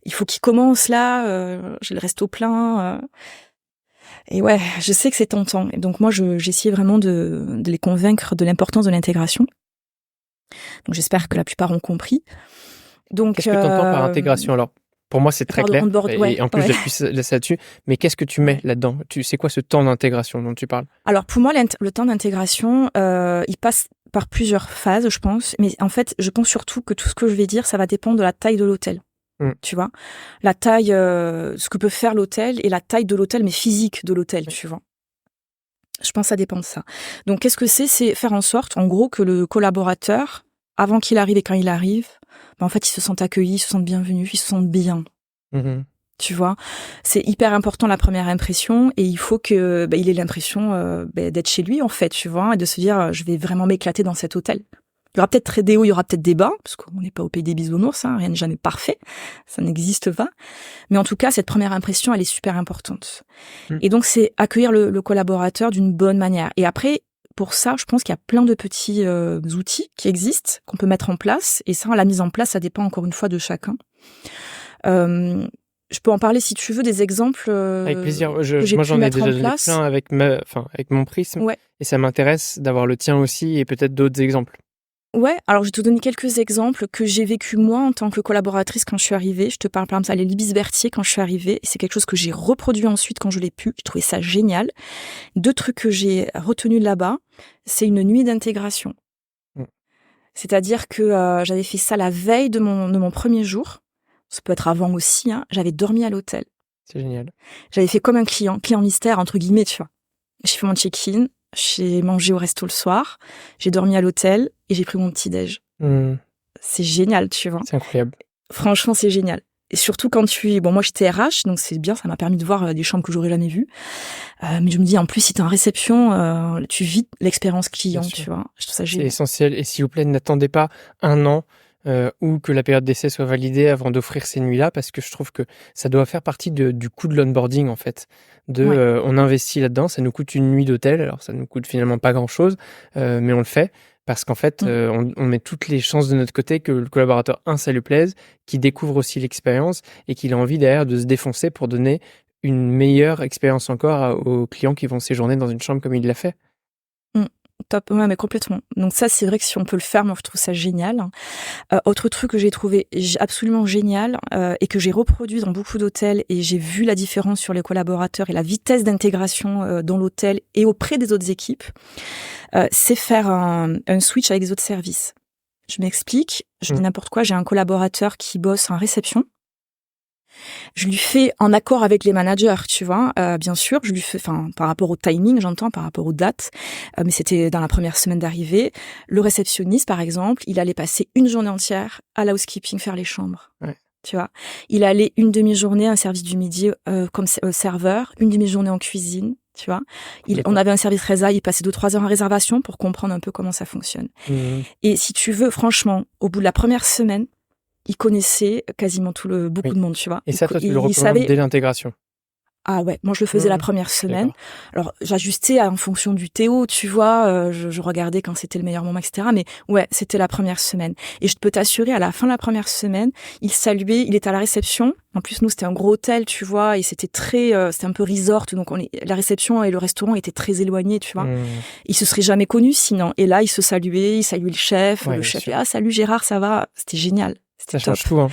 il faut qu'il commence là, j'ai le resto plein. Et ouais, je sais que c'est tentant. Et donc moi, j'essayais vraiment de les convaincre de l'importance de l'intégration. Donc j'espère que la plupart ont compris. Donc, qu'est-ce que tu entends par intégration alors? Pour moi, c'est très clair. Et en plus, j'appuie là-dessus. Mais qu'est-ce que tu mets là-dedans? C'est quoi ce temps d'intégration dont tu parles? Alors pour moi, le temps d'intégration, il passe par plusieurs phases, je pense. Mais en fait, je pense surtout que tout ce que je vais dire, ça va dépendre de la taille de l'hôtel. Tu vois, la taille, ce que peut faire l'hôtel et la taille de l'hôtel, mais physique de l'hôtel, tu vois. Je pense que ça dépend de ça. Donc, qu'est-ce que c'est faire en sorte, en gros, que le collaborateur, avant qu'il arrive et quand il arrive, en fait, il se sente accueilli, il se sente bienvenu, il se sente bien. Tu vois, c'est hyper important la première impression et il faut que il ait l'impression d'être chez lui, en fait, tu vois, et de se dire, je vais vraiment m'éclater dans cet hôtel. Il y aura peut-être des hauts, il y aura peut-être des bas, parce qu'on n'est pas au pays des bisounours, rien n'est jamais parfait, ça n'existe pas. Mais en tout cas, cette première impression, elle est super importante. Et donc, c'est accueillir le collaborateur d'une bonne manière. Et après, pour ça, je pense qu'il y a plein de petits outils qui existent, qu'on peut mettre en place. Et ça, la mise en place, ça dépend encore une fois de chacun. Je peux en parler si tu veux, des exemples. Avec plaisir. Moi, j'en ai déjà donné plein avec mon prisme. Ouais. Et ça m'intéresse d'avoir le tien aussi et peut-être d'autres exemples. Ouais, alors je vais te donner quelques exemples que j'ai vécu moi en tant que collaboratrice quand je suis arrivée. Je te parle par exemple à l'Ibis Berthier quand je suis arrivée. C'est quelque chose que j'ai reproduit ensuite quand je l'ai pu. J'ai trouvé ça génial. 2 trucs que j'ai retenus là-bas, c'est une nuit d'intégration. C'est-à-dire que j'avais fait ça la veille de mon premier jour. Ça peut être avant aussi. J'avais dormi à l'hôtel. C'est génial. J'avais fait comme un client mystère entre guillemets, tu vois. J'ai fait mon check-in. J'ai mangé au resto le soir, j'ai dormi à l'hôtel et j'ai pris mon petit-déj. C'est génial, tu vois. C'est incroyable. Franchement, c'est génial. Et surtout quand moi j'étais RH, donc c'est bien, ça m'a permis de voir des chambres que j'aurais jamais vues. Mais je me dis, en plus, si t'es en réception, tu vis l'expérience client, tu vois. Je trouve ça génial. C'est essentiel. Et s'il vous plaît, n'attendez pas 1 an ou que la période d'essai soit validée avant d'offrir ces nuits-là, parce que je trouve que ça doit faire partie du coût de l'onboarding, en fait. On investit là-dedans, ça nous coûte une nuit d'hôtel, alors ça nous coûte finalement pas grand-chose, mais on le fait parce qu'en fait, on met toutes les chances de notre côté que le collaborateur, ça lui plaise, qu'il découvre aussi l'expérience et qu'il a envie derrière de se défoncer pour donner une meilleure expérience encore aux clients qui vont séjourner dans une chambre comme il l'a fait. Top, ouais, mais complètement. Donc ça, c'est vrai que si on peut le faire, moi je trouve ça génial. Autre truc que j'ai trouvé absolument génial et que j'ai reproduit dans beaucoup d'hôtels et j'ai vu la différence sur les collaborateurs et la vitesse d'intégration dans l'hôtel et auprès des autres équipes, c'est faire un switch avec les autres services. Je m'explique, je dis n'importe quoi, j'ai un collaborateur qui bosse en réception. Je lui fais en accord avec les managers, tu vois, bien sûr, je lui fais, par rapport au timing, j'entends, par rapport aux dates, mais c'était dans la première semaine d'arrivée. Le réceptionniste, par exemple, il allait passer une journée entière à la housekeeping faire les chambres. Ouais. Tu vois, il allait une demi-journée à un service du midi comme serveur, une demi-journée en cuisine, Tu vois, on avait un service résa, il passait 2-3 heures en réservation pour comprendre un peu comment ça fonctionne. Et si tu veux, franchement, au bout de la première semaine, il connaissait quasiment beaucoup de monde, tu vois. Et ça, toi, tu le recommandes dès l'intégration? Ah ouais, moi je le faisais la première semaine. Alors j'ajustais en fonction du Théo, tu vois, je regardais quand c'était le meilleur moment, etc. Mais ouais, c'était la première semaine. Et je peux t'assurer, à la fin de la première semaine, il saluait, il était à la réception. En plus, nous, c'était un gros hôtel, tu vois, et c'était c'était un peu resort, donc la réception et le restaurant étaient très éloignés, tu vois. Ils se seraient jamais connus sinon. Et là, ils se saluaient, il saluait le chef, le chef, salut Gérard, ça va? C'était génial. Ça change tout, hein.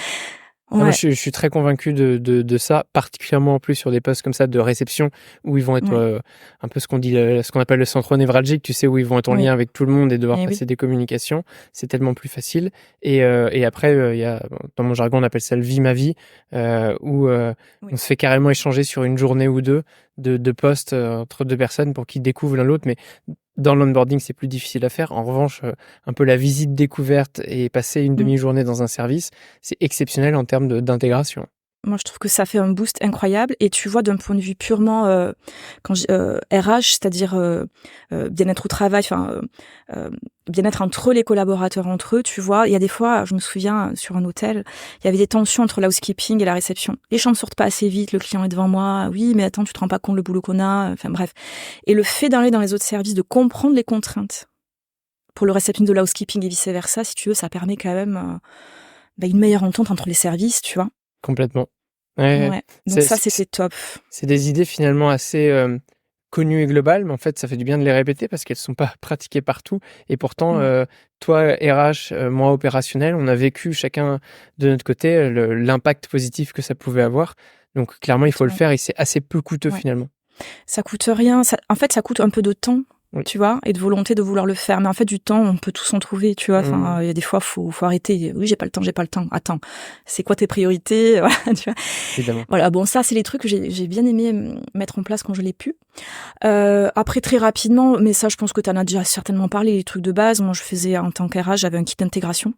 Ouais. Moi, je suis très convaincu de ça, particulièrement en plus sur des postes comme ça de réception où ils vont être un peu ce qu'on appelle le centre névralgique, tu sais, où ils vont être en lien avec tout le monde et devoir passer des communications. C'est tellement plus facile. Et après, il y a, dans mon jargon, on appelle ça le vie ma vie, où on se fait carrément échanger sur une journée ou deux de postes entre deux personnes pour qu'ils découvrent l'un l'autre. Mais dans l'onboarding, c'est plus difficile à faire. En revanche, un peu la visite découverte et passer une demi-journée dans un service, c'est exceptionnel en termes d'intégration. Moi, je trouve que ça fait un boost incroyable. Et tu vois, d'un point de vue purement RH, c'est-à-dire bien-être au travail, bien-être entre les collaborateurs entre eux, tu vois, il y a des fois, je me souviens, sur un hôtel, il y avait des tensions entre l'housekeeping et la réception. Les gens ne sortent pas assez vite, le client est devant moi. Oui, mais attends, tu te rends pas compte le boulot qu'on a. Enfin bref. Et le fait d'aller dans les autres services, de comprendre les contraintes pour le réception de l'housekeeping et vice-versa, si tu veux, ça permet quand même une meilleure entente entre les services, tu vois. Complètement. Ouais. Donc ça, c'était top. C'est des idées finalement assez connues et globales, mais en fait, ça fait du bien de les répéter parce qu'elles ne sont pas pratiquées partout. Et pourtant, toi, RH, moi, opérationnel, on a vécu chacun de notre côté l'impact positif que ça pouvait avoir. Donc clairement, il faut le faire et c'est assez peu coûteux finalement. Ça coûte rien. En fait, ça coûte un peu de temps. Tu vois, et de volonté de vouloir le faire. Mais en fait, du temps, on peut tous en trouver, tu vois. Enfin, il y a des fois, faut arrêter. Oui, j'ai pas le temps. Attends, c'est quoi tes priorités? Voilà, tu vois. Évidemment. Voilà, bon, ça, c'est les trucs que j'ai bien aimé mettre en place quand je l'ai pu. Après, très rapidement, mais ça, je pense que tu en as déjà certainement parlé, les trucs de base. Moi, je faisais, en tant qu'RH, j'avais un kit d'intégration.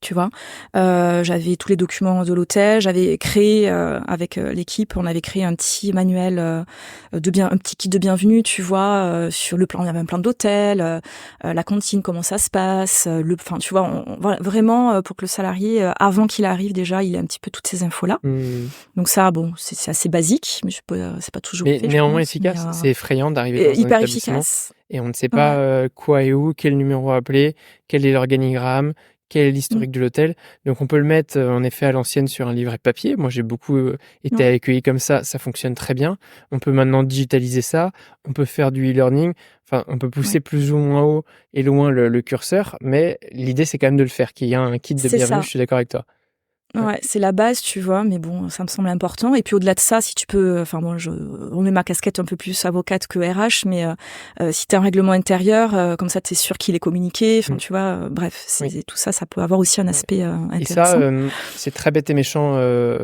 Tu vois, j'avais tous les documents de l'hôtel, j'avais créé avec l'équipe, on avait créé un petit manuel un petit kit de bienvenue, tu vois, sur le plan, il y avait un plan d'hôtel, la cantine, comment ça se passe, tu vois, vraiment pour que le salarié, avant qu'il arrive déjà, il ait un petit peu toutes ces infos là. Donc ça, bon, c'est assez basique, mais c'est pas toujours fait. Mais néanmoins efficace, c'est effrayant d'arriver dans un hyper établissement efficace. Et on ne sait pas quoi et où, quel numéro appeler, quel est l'organigramme, quel est l'historique de l'hôtel. Donc on peut le mettre en effet à l'ancienne sur un livret papier. Moi j'ai beaucoup été accueilli comme ça fonctionne très bien. On peut maintenant digitaliser ça, on peut faire du e-learning, enfin on peut pousser plus ou moins haut et loin le curseur, mais l'idée c'est quand même de le faire, qu'il y ait un kit de bienvenue, je suis d'accord avec toi. Ouais, c'est la base, tu vois, mais bon, ça me semble important. Et puis au-delà de ça, si tu peux, enfin moi, je remets ma casquette un peu plus avocate que RH, mais si t'as un règlement intérieur, comme ça, t'es sûr qu'il est communiqué. Enfin, tu vois, bref, tout ça, ça peut avoir aussi un aspect intéressant. Et ça, c'est très bête et méchant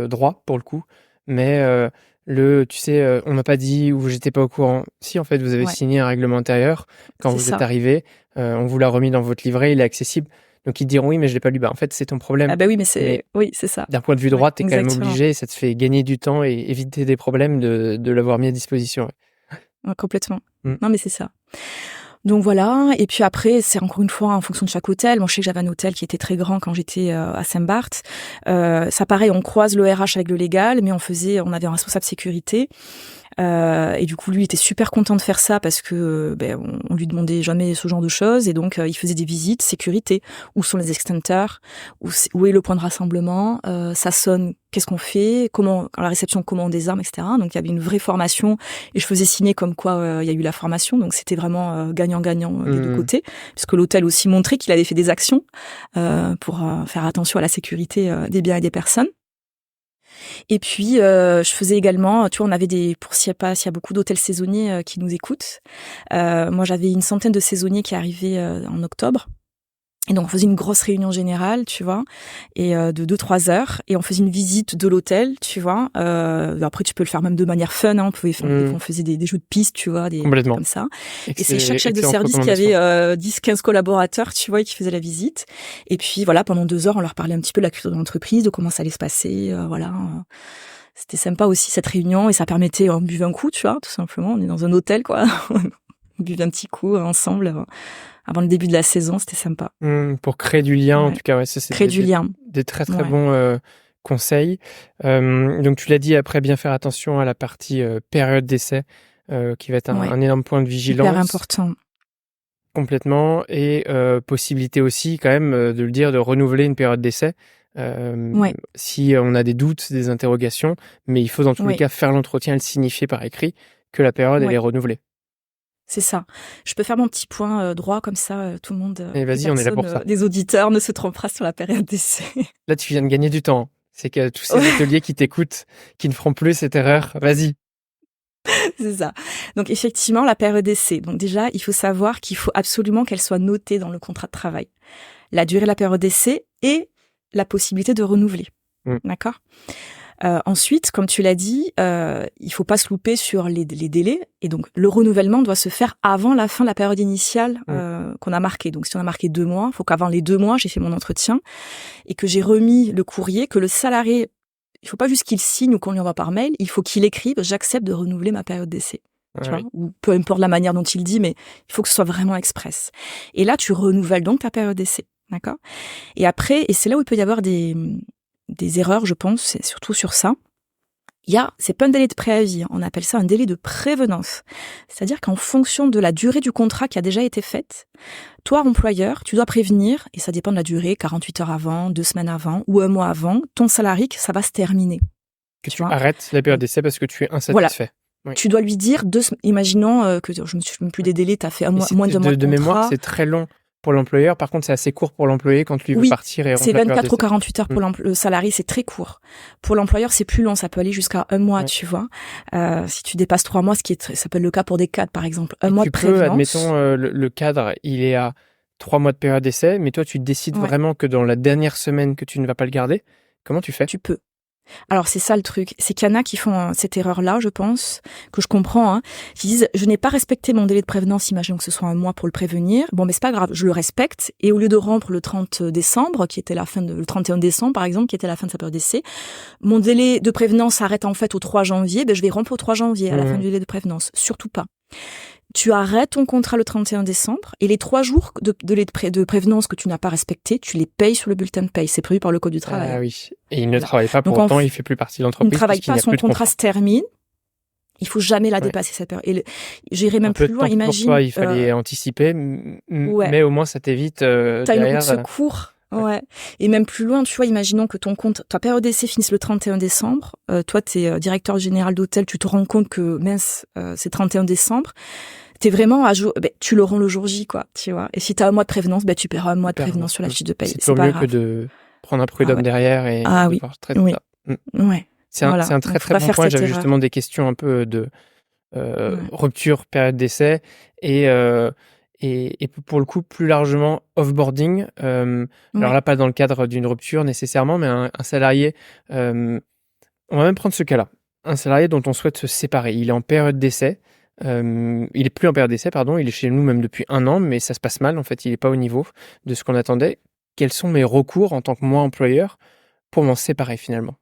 droit pour le coup, mais tu sais, on m'a pas dit ou j'étais pas au courant. Si en fait, vous avez signé un règlement intérieur quand vous êtes arrivé, on vous l'a remis dans votre livret, il est accessible. Donc ils te diront oui, mais je l'ai pas lu. Bah en fait, c'est ton problème. Ah bah oui, mais c'est ça. D'un point de vue droit, t'es quand même obligé, et ça te fait gagner du temps et éviter des problèmes de l'avoir mis à disposition. Ouais, complètement. Non, mais c'est ça. Donc voilà, et puis après, c'est encore une fois en fonction de chaque hôtel. Moi, je sais que j'avais un hôtel qui était très grand quand j'étais à Saint-Barth. Ça, pareil, on croise le RH avec le légal, mais on avait un responsable sécurité. Et du coup, lui était super content de faire ça parce que on lui demandait jamais ce genre de choses. Et donc, il faisait des visites sécurité. Où sont les extincteurs? Où est le point de rassemblement? Ça sonne. Qu'est-ce qu'on fait? Comment, à la réception, comment on désarme, etc. Donc, il y avait une vraie formation. Et je faisais signer comme quoi il y a eu la formation. Donc, c'était vraiment gagnant-gagnant des deux côtés. Puisque l'hôtel aussi montrait qu'il avait fait des actions pour faire attention à la sécurité des biens et des personnes. Et puis, je faisais également, tu vois, on avait s'il y a beaucoup d'hôtels saisonniers qui nous écoutent. Moi, j'avais une centaine de saisonniers qui arrivaient en octobre. Et donc, on faisait une grosse réunion générale, tu vois, et de 2-3 heures. Et on faisait une visite de l'hôtel, tu vois. Après, tu peux le faire même de manière fun. Hein. On faisait des jeux de piste, tu vois, des trucs comme ça. Et c'est chaque chef de service qui avait 10-15 collaborateurs, tu vois, et qui faisait la visite. Et puis, voilà, pendant 2 heures, on leur parlait un petit peu de la culture de l'entreprise, de comment ça allait se passer, voilà. C'était sympa aussi cette réunion et ça permettait, on buvait un coup, tu vois, tout simplement. On est dans un hôtel, quoi. On buvait un petit coup ensemble avant le début de la saison, c'était sympa. Pour créer du lien, en tout cas, ça c'est créer du lien. Des très très bons conseils. Donc tu l'as dit, après bien faire attention à la partie période d'essai, qui va être un énorme point de vigilance. Hyper important. Complètement, et possibilité aussi quand même de le dire, de renouveler une période d'essai. Si on a des doutes, des interrogations, mais il faut dans tous les cas faire l'entretien et le signifier par écrit que la période elle est renouvelée. C'est ça. Je peux faire mon petit point droit comme ça, tout le monde, et vas-y, on est là pour ça. Les auditeurs ne se trompera sur la période d'essai. Là, tu viens de gagner du temps. C'est que tous ces ateliers qui t'écoutent, qui ne feront plus cette erreur, vas-y. C'est ça. Donc effectivement, la période d'essai. Donc déjà, il faut savoir qu'il faut absolument qu'elle soit notée dans le contrat de travail. La durée de la période d'essai et la possibilité de renouveler. D'accord ? Ensuite, comme tu l'as dit, il faut pas se louper sur les délais. Et donc, le renouvellement doit se faire avant la fin de la période initiale qu'on a marquée. Donc, si on a marqué 2 mois, il faut qu'avant les 2 mois, j'ai fait mon entretien et que j'ai remis le courrier, que le salarié, il faut pas juste qu'il signe ou qu'on lui envoie par mail, il faut qu'il écrive « j'accepte de renouveler ma période d'essai ». Tu vois, ou peu importe la manière dont il dit, mais il faut que ce soit vraiment express. Et là, tu renouvelles donc ta période d'essai. D'accord ? Et après, et c'est là où il peut y avoir des erreurs, je pense, c'est surtout sur ça. C'est pas un délai de préavis, on appelle ça un délai de prévenance. C'est-à-dire qu'en fonction de la durée du contrat qui a déjà été faite, toi, employeur, tu dois prévenir, et ça dépend de la durée, 48 heures avant, 2 semaines avant, ou 1 mois avant, ton salarié que ça va se terminer. Que tu arrêtes la période d'essai parce que tu es insatisfait. Voilà. Tu dois lui dire, imaginons que je me souviens plus des délais, tu as fait moins de 2 mois de contrat. De mémoire, c'est très long pour l'employeur. Par contre, c'est assez court pour l'employé quand lui veut partir et c'est 24 ou 48 heures pour le salarié, c'est très court. Pour l'employeur, c'est plus long, ça peut aller jusqu'à 1 mois, tu vois. Si tu dépasses 3 mois, ça peut être le cas pour des cadres, par exemple. 1 mois de prévenance. Admettons, le cadre, il est à 3 mois de période d'essai, mais toi, tu décides vraiment que dans la dernière semaine que tu ne vas pas le garder. Comment tu fais ? Tu peux. Alors c'est ça le truc, c'est qu'il y en a qui font cette erreur-là, je pense, que je comprends, qui disent « je n'ai pas respecté mon délai de prévenance, imaginons que ce soit 1 mois pour le prévenir, bon mais c'est pas grave, je le respecte, et au lieu de rompre le 30 décembre, qui était le 31 décembre par exemple, qui était la fin de sa période d'essai, mon délai de prévenance s'arrête en fait au 3 janvier, je vais rompre au 3 janvier à la fin du délai de prévenance, surtout pas. Tu arrêtes ton contrat le 31 décembre et les 3 jours de prévenance que tu n'as pas respectés, tu les payes sur le bulletin de paye. C'est prévu par le Code du travail. Ah oui. Et il ne travaille pas pour autant, il ne fait plus partie de l'entreprise. Il ne travaille pas, son contrat se termine. Il ne faut jamais la dépasser, cette période. Et j'irai même plus loin. Imagine. Pour toi, il fallait anticiper, mais au moins ça t'évite. T'as une roue de secours. Ouais. Et même plus loin, tu vois, imaginons que ta période d'essai finisse le 31 décembre. Toi, t'es directeur général d'hôtel, tu te rends compte que, mince, c'est 31 décembre. T'es vraiment à jour, tu le rends le jour J, quoi, tu vois. Et si t'as 1 mois de prévenance, tu paieras 1 mois de prévenance sur la fiche de paye. C'est toujours mieux que de prendre un prud'homme derrière et de traiter ça. Ouais. C'est un très très bon point. J'avais justement des questions un peu de rupture, période d'essai et pour le coup plus largement offboarding. Alors là, pas dans le cadre d'une rupture nécessairement, mais un salarié. On va même prendre ce cas-là. Un salarié dont on souhaite se séparer. Il est en période d'essai. Il est plus en période d'essai, il est chez nous même depuis 1 an, mais ça se passe mal. En fait, il est pas au niveau de ce qu'on attendait. Quels sont mes recours en tant que moi employeur pour m'en séparer finalement ?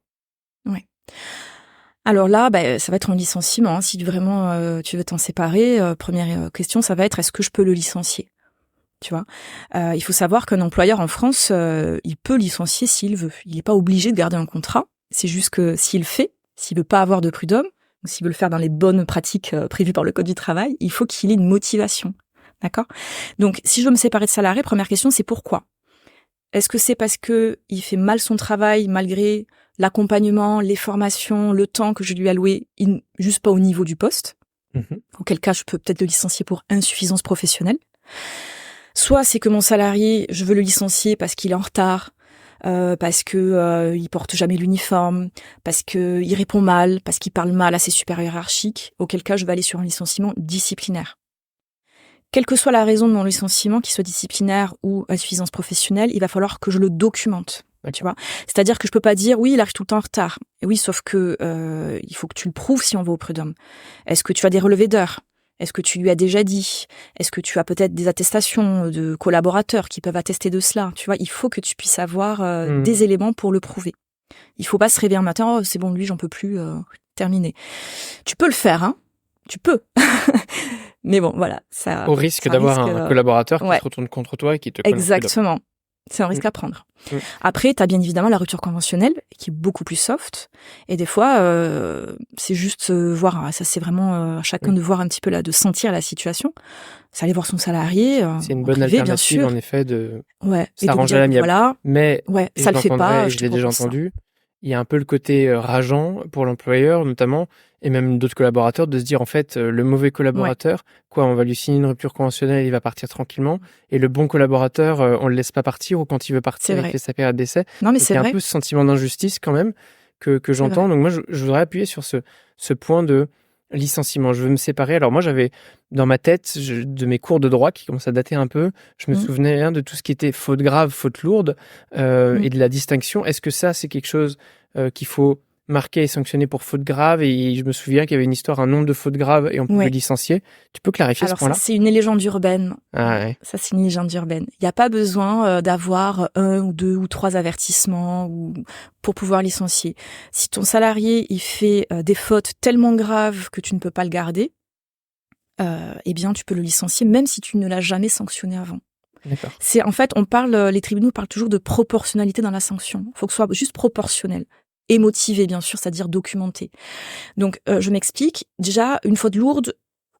Oui. Alors là, ça va être un licenciement. Si vraiment tu veux t'en séparer, première question, ça va être est-ce que je peux le licencier ? Tu vois, il faut savoir qu'un employeur en France, il peut licencier s'il veut. Il n'est pas obligé de garder un contrat. C'est juste que s'il veut pas avoir de prud'homme, ou s'il veut le faire dans les bonnes pratiques prévues par le Code du travail, il faut qu'il ait une motivation. D'accord ? Donc, si je veux me séparer de salarié, première question, c'est pourquoi ? Est-ce que c'est parce que il fait mal son travail malgré l'accompagnement, les formations, le temps que je lui ai alloué, juste pas au niveau du poste ? Auquel cas, je peux peut-être le licencier pour insuffisance professionnelle. Soit c'est que mon salarié, je veux le licencier parce qu'il est en retard, parce que il porte jamais l'uniforme, parce que il répond mal, parce qu'il parle mal à ses supérieurs hiérarchiques, auquel cas je vais aller sur un licenciement disciplinaire. Quelle que soit la raison de mon licenciement, qu'il soit disciplinaire ou insuffisance professionnelle, il va falloir que je le documente. Tu vois, c'est-à-dire que je peux pas dire oui, il arrive tout le temps en retard. Et oui, sauf que il faut que tu le prouves si on va au prud'homme. Est-ce que tu as des relevés d'heures ? Est-ce que tu lui as déjà dit ? Est-ce que tu as peut-être des attestations de collaborateurs qui peuvent attester de cela ? Tu vois, il faut que tu puisses avoir des éléments pour le prouver. Il faut pas se réveiller un matin, oh, c'est bon, lui, j'en peux plus, terminé. Tu peux le faire, hein. Tu peux. Mais bon, voilà. Au risque d'avoir un collaborateur qui se retourne contre toi et qui te colle. Exactement. C'est un risque à prendre. Après, tu as bien évidemment la rupture conventionnelle, qui est beaucoup plus soft. Et des fois, c'est juste voir, ça c'est vraiment chacun de voir un petit peu de sentir la situation. C'est aller voir son salarié. C'est une bonne alternative, en effet, de s'arranger à l'amiable. Voilà, mais ça le fait pas. Je l'ai déjà entendu. Il y a un peu le côté rageant pour l'employeur, notamment, et même d'autres collaborateurs, de se dire, en fait, le mauvais collaborateur, on va lui signer une rupture conventionnelle, il va partir tranquillement, et le bon collaborateur, on le laisse pas partir, ou quand il veut partir, il fait sa période d'essai. Non, mais c'est vrai. Il y a un peu ce sentiment d'injustice, quand même, que j'entends. Donc moi, je voudrais appuyer sur ce point de licenciement. Je veux me séparer. Alors moi, j'avais dans ma tête, de mes cours de droit qui commencent à dater un peu, je me souvenais de tout ce qui était faute grave, faute lourde, et de la distinction. Est-ce que ça, c'est quelque chose qu'il faut marquer et sanctionner pour faute grave? Et je me souviens qu'il y avait une histoire, un nombre de fautes graves, et on pouvait licencier. Tu peux clarifier ce point-là? Alors ça, c'est une légende urbaine. Ah ouais. Ça, c'est une légende urbaine. Il n'y a pas besoin d'avoir 1 ou 2 ou 3 avertissements pour pouvoir licencier. Si ton salarié, il fait des fautes tellement graves que tu ne peux pas le garder, eh bien, tu peux le licencier, même si tu ne l'as jamais sanctionné avant. D'accord. En fait, les tribunaux parlent toujours de proportionnalité dans la sanction. Il faut que ce soit juste proportionnel. Et motivé, bien sûr, c'est-à-dire documenté. Donc, je m'explique. Déjà, une faute lourde,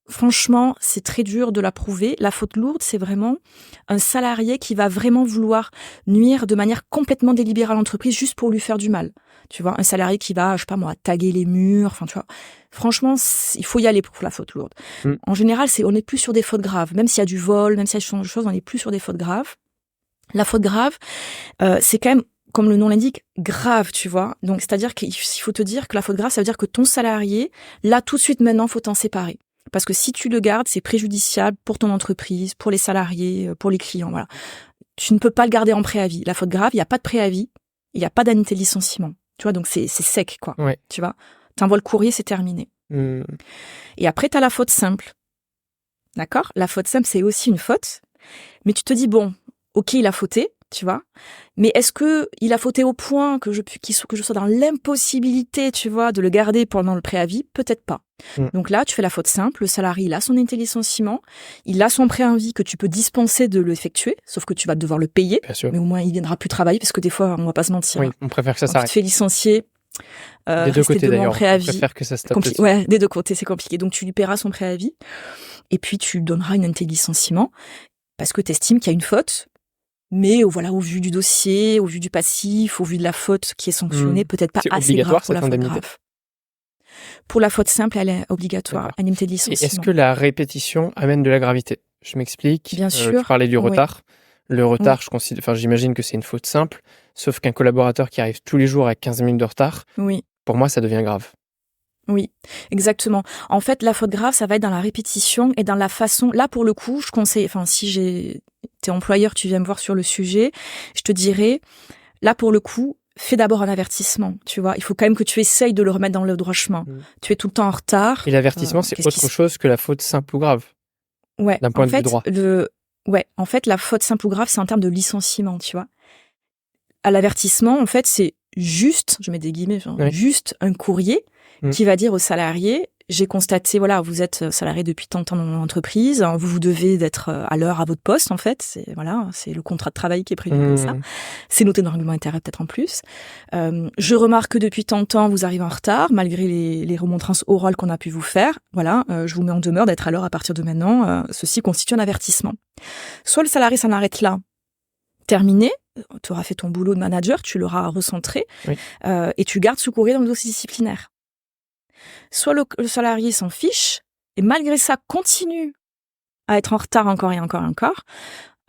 franchement, c'est très dur de la prouver. La faute lourde, c'est vraiment un salarié qui va vraiment vouloir nuire de manière complètement délibérée à l'entreprise juste pour lui faire du mal. Tu vois, un salarié qui va, je sais pas moi, taguer les murs, enfin, tu vois. Franchement, il faut y aller pour la faute lourde. En général, on n'est plus sur des fautes graves. Même s'il y a du vol, même s'il y a ce genre de choses, on n'est plus sur des fautes graves. La faute grave, c'est quand même, comme le nom l'indique, grave, tu vois. Donc, c'est-à-dire qu'il faut te dire que la faute grave, ça veut dire que ton salarié, là, tout de suite, maintenant, faut t'en séparer. Parce que si tu le gardes, c'est préjudiciable pour ton entreprise, pour les salariés, pour les clients, voilà. Tu ne peux pas le garder en préavis. La faute grave, il n'y a pas de préavis, il n'y a pas d'annuité de licenciement. Tu vois, donc c'est sec, quoi. Ouais. Tu vois, t'envoies le courrier, c'est terminé. Et après, t'as la faute simple. D'accord? La faute simple, c'est aussi une faute. Mais tu te dis, bon, ok, il a fauté, tu vois. Mais est-ce que il a fauté au point que je sois dans l'impossibilité, tu vois, de le garder pendant le préavis? Peut-être pas. Donc là, tu fais la faute simple. Le salarié, il a son indemnité de licenciement, il a son préavis que tu peux dispenser de l'effectuer, sauf que tu vas devoir le payer. Bien sûr. Mais au moins, il viendra plus travailler, parce que des fois, on va pas se mentir. Oui, on préfère que ça s'arrête. Tu te fais licencier. Des deux côtés d'ailleurs. On préfère que ça se tape dessus. Ouais, des deux côtés, c'est compliqué. Donc tu lui paieras son préavis, et puis tu donneras une indemnité de licenciement, parce que tu estimes qu'il y a une faute. Mais voilà, au vu du dossier, au vu du passif, au vu de la faute qui est sanctionnée, peut-être pas assez grave pour la faute grave. Pour la faute simple, elle est obligatoire, indemnité de licenciement. Et est-ce que la répétition amène de la gravité? Je m'explique. Bien sûr. Tu parlais du retard. Le retard, j'imagine que c'est une faute simple, sauf qu'un collaborateur qui arrive tous les jours avec 15 minutes de retard, pour moi, ça devient grave. Oui, exactement. En fait, la faute grave, ça va être dans la répétition et dans la façon. Là, pour le coup, je conseille, si t'es employeur, tu viens me voir sur le sujet, je te dirais, là, pour le coup, fais d'abord un avertissement, tu vois. Il faut quand même que tu essayes de le remettre dans le droit chemin. Tu es tout le temps en retard. Et l'avertissement, c'est autre chose que la faute simple ou grave. Ouais. D'un point de vue droit. En fait, la faute simple ou grave, c'est en termes de licenciement, tu vois. À l'avertissement, en fait, c'est juste, je mets des guillemets, juste un courrier qui va dire au salarié, j'ai constaté, voilà, vous êtes salarié depuis tant de temps dans l'entreprise, vous devez d'être à l'heure à votre poste, en fait, c'est le contrat de travail qui est prévu comme ça. C'est noté dans le règlement intérieur peut-être en plus. Je remarque que depuis tant de temps, vous arrivez en retard, malgré les remontrances orales qu'on a pu vous faire. Voilà, je vous mets en demeure d'être à l'heure à partir de maintenant. Ceci constitue un avertissement. Soit le salarié s'en arrête là, terminé, tu auras fait ton boulot de manager, tu l'auras recentré, et tu gardes ce courrier dans le dossier disciplinaire. Soit le salarié s'en fiche, et malgré ça continue à être en retard encore et encore et encore,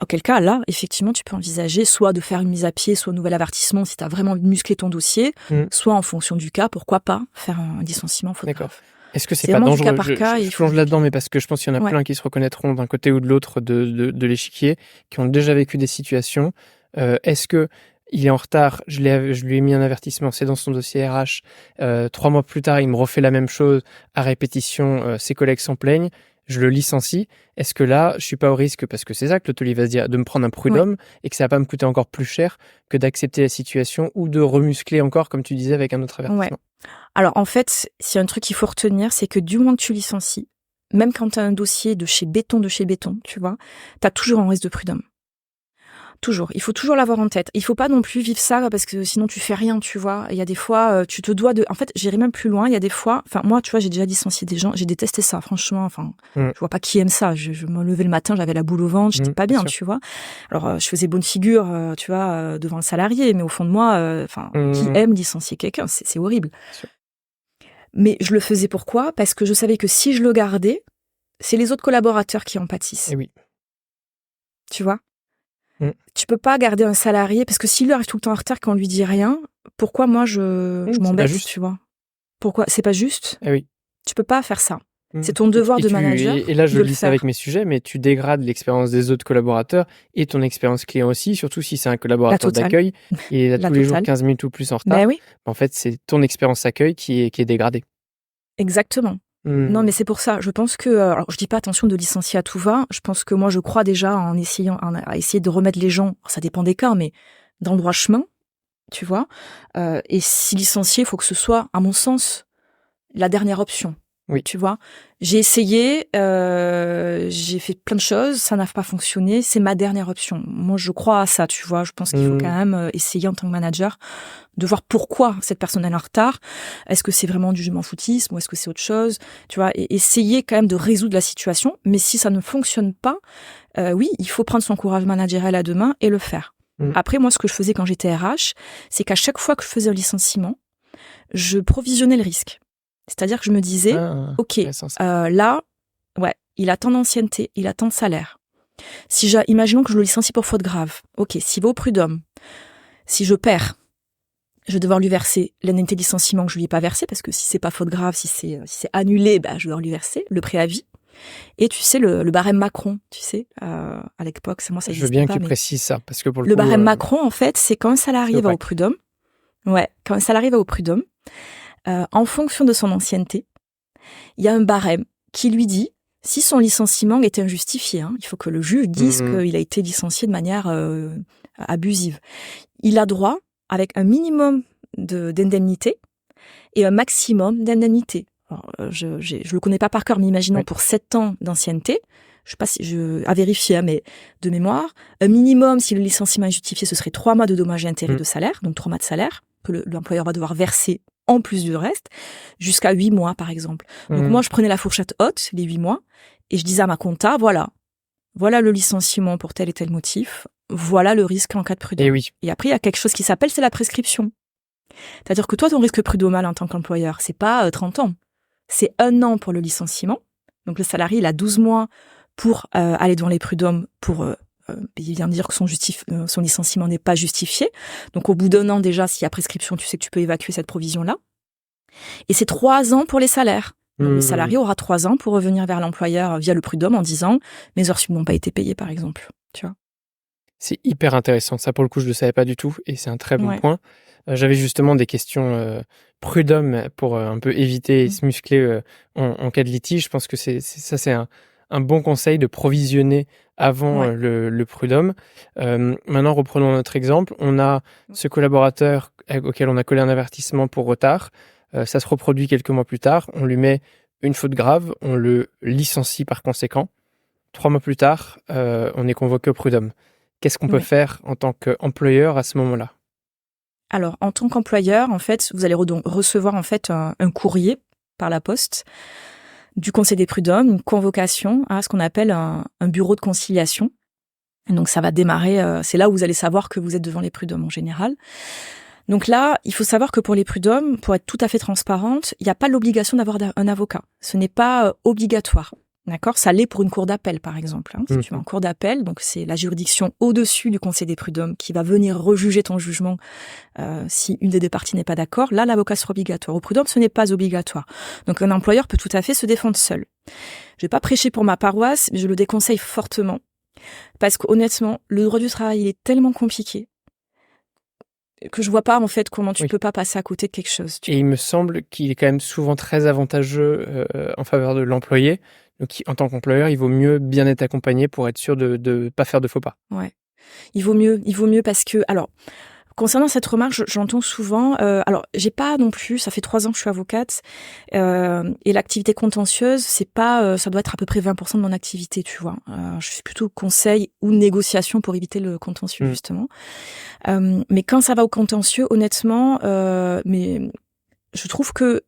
auquel cas, là, effectivement, tu peux envisager soit de faire une mise à pied, soit un nouvel avertissement si tu as vraiment musclé ton dossier, soit en fonction du cas, pourquoi pas, faire un licenciement faute grave. Est-ce que c'est pas dangereux? Je plonge là-dedans, mais parce que je pense qu'il y en a plein qui se reconnaîtront d'un côté ou de l'autre de l'échiquier, qui ont déjà vécu des situations. Est-ce que il est en retard, je lui ai mis un avertissement, c'est dans son dossier RH, 3 mois plus tard, il me refait la même chose à répétition, ses collègues s'en plaignent, je le licencie. Est-ce que là, je suis pas au risque, parce que c'est ça que l'hôtelier va se dire, de me prendre un prud'homme et que ça va pas me coûter encore plus cher que d'accepter la situation ou de remuscler encore, comme tu disais, avec un autre avertissement. Ouais. Alors en fait, s'il y a un truc qu'il faut retenir, c'est que du moment que tu licencies, même quand tu as un dossier de chez béton, tu vois, tu as toujours un risque de prud'homme. Toujours. Il faut toujours l'avoir en tête. Il faut pas non plus vivre ça parce que sinon tu fais rien, tu vois. Il y a des fois, tu te dois de... En fait, j'irai même plus loin. Il y a des fois... Enfin, moi, tu vois, j'ai déjà licencié des gens. J'ai détesté ça, franchement. Enfin, je vois pas qui aime ça. Je me levais le matin, j'avais la boule au ventre. J'étais pas bien, tu vois. Alors, je faisais bonne figure, tu vois, devant le salarié. Mais au fond de moi, qui aime licencier quelqu'un? C'est horrible. Mais je le faisais pourquoi? Parce que je savais que si je le gardais, c'est les autres collaborateurs qui en pâtissent. Et oui. Tu vois? Tu peux pas garder un salarié, parce que s'il lui arrive tout le temps en retard, qu'on lui dit rien, pourquoi moi je m'embête, tu vois? Pourquoi? C'est pas juste. Eh oui. Tu peux pas faire ça. C'est ton devoir de manager. Et là, je de lis ça avec mes sujets, mais tu dégrades l'expérience des autres collaborateurs et ton expérience client aussi, surtout si c'est un collaborateur d'accueil et est là tous les jours 15 minutes ou plus en retard. Oui. En fait, c'est ton expérience accueil qui est dégradée. Exactement. Non, mais c'est pour ça. Je pense que, alors je dis pas attention de licencier à tout va. Je pense que moi, je crois déjà à essayer de remettre les gens. Alors, ça dépend des cas, mais dans le droit chemin, tu vois. Et si licencier, il faut que ce soit, à mon sens, la dernière option. Oui. Tu vois. J'ai essayé, j'ai fait plein de choses, ça n'a pas fonctionné. C'est ma dernière option. Moi, je crois à ça, tu vois. Je pense qu'il faut quand même essayer en tant que manager de voir pourquoi cette personne est en retard. Est-ce que c'est vraiment du je m'en foutisme ou est-ce que c'est autre chose? Tu vois, et essayer quand même de résoudre la situation. Mais si ça ne fonctionne pas, oui, il faut prendre son courage managérial à deux mains et le faire. Après, moi, ce que je faisais quand j'étais RH, c'est qu'à chaque fois que je faisais un licenciement, je provisionnais le risque. C'est-à-dire que je me disais, ok, là, ouais, il a tant d'ancienneté, il a tant de salaire. Imaginons que je le licencie pour faute grave. Ok, s'il va au prud'homme, si je perds, je vais devoir lui verser l'indemnité de licenciement que je lui ai pas versée, parce que si c'est pas faute grave, si c'est annulé, je dois lui verser le préavis. Et tu sais, le barème Macron, tu sais, à l'époque, c'est moi, ça je veux bien que tu précises ça, parce que pour le coup, barème Macron, en fait, c'est quand un salarié va au prud'homme. Ouais, quand un salarié va au prud'homme, en fonction de son ancienneté, il y a un barème qui lui dit si son licenciement est injustifié. Il faut que le juge dise qu'il a été licencié de manière abusive. Il a droit avec un minimum d'indemnité et un maximum d'indemnité. Alors, je le connais pas par cœur, mais imaginons pour 7 ans d'ancienneté, je sais pas si à vérifier, mais de mémoire, un minimum, si le licenciement est justifié, ce serait 3 mois de dommages et intérêts de salaire, donc 3 mois de salaire que l'employeur va devoir verser en plus du reste, jusqu'à 8 mois, par exemple. Donc moi, je prenais la fourchette haute, les 8 mois, et je disais à ma compta, voilà le licenciement pour tel et tel motif, voilà le risque en cas de prud'homme. Et après, il y a quelque chose qui s'appelle, c'est la prescription. C'est-à-dire que toi, ton risque prud'homal en tant qu'employeur, c'est pas 30 ans. C'est 1 an pour le licenciement. Donc le salarié, il a 12 mois pour aller devant les prud'hommes pour... il vient de dire que son licenciement n'est pas justifié. Donc, au bout d'1 an, déjà, s'il y a prescription, tu sais que tu peux évacuer cette provision-là. Et c'est 3 ans pour les salaires. Donc, le salarié aura 3 ans pour revenir vers l'employeur via le prud'homme en disant « mes heures sup n'ont pas été payées », par exemple. Tu vois. C'est hyper intéressant. Ça, pour le coup, je ne le savais pas du tout et c'est un très bon point. J'avais justement des questions prud'homme pour un peu éviter et se muscler en cas de litige. Je pense que c'est un bon conseil de provisionner avant le prud'homme. Maintenant, reprenons notre exemple. On a ce collaborateur auquel on a collé un avertissement pour retard. Ça se reproduit quelques mois plus tard. On lui met une faute grave. On le licencie par conséquent. 3 mois plus tard, on est convoqué au prud'homme. Qu'est-ce qu'on peut faire en tant qu'employeur à ce moment-là? Alors, en tant qu'employeur, en fait, vous allez recevoir en fait un courrier par la poste du Conseil des prud'hommes, une convocation à ce qu'on appelle un bureau de conciliation. Et donc, ça va démarrer, c'est là où vous allez savoir que vous êtes devant les prud'hommes en général. Donc là, il faut savoir que pour les prud'hommes, pour être tout à fait transparente, il n'y a pas l'obligation d'avoir un avocat. Ce n'est pas obligatoire. D'accord? Ça l'est pour une cour d'appel, par exemple. Si tu vas en cour d'appel, donc c'est la juridiction au-dessus du Conseil des prud'hommes qui va venir rejuger ton jugement si une des deux parties n'est pas d'accord. Là, l'avocat sera obligatoire. Au prud'homme, ce n'est pas obligatoire. Donc un employeur peut tout à fait se défendre seul. Je vais pas prêcher pour ma paroisse, mais je le déconseille fortement. Parce qu'honnêtement, le droit du travail, il est tellement compliqué que je vois pas en fait comment tu peux pas passer à côté de quelque chose. Et il me semble qu'il est quand même souvent très avantageux en faveur de l'employé Donc, en tant qu'employeur, il vaut mieux bien être accompagné pour être sûr de pas faire de faux pas. Ouais. Il vaut mieux parce que, alors, concernant cette remarque, j'entends souvent, alors j'ai pas non plus, ça fait 3 ans que je suis avocate, et l'activité contentieuse, c'est pas, ça doit être à peu près 20% de mon activité, tu vois. Je fais plutôt conseil ou négociation pour éviter le contentieux, justement. Mais quand ça va au contentieux, honnêtement, mais je trouve que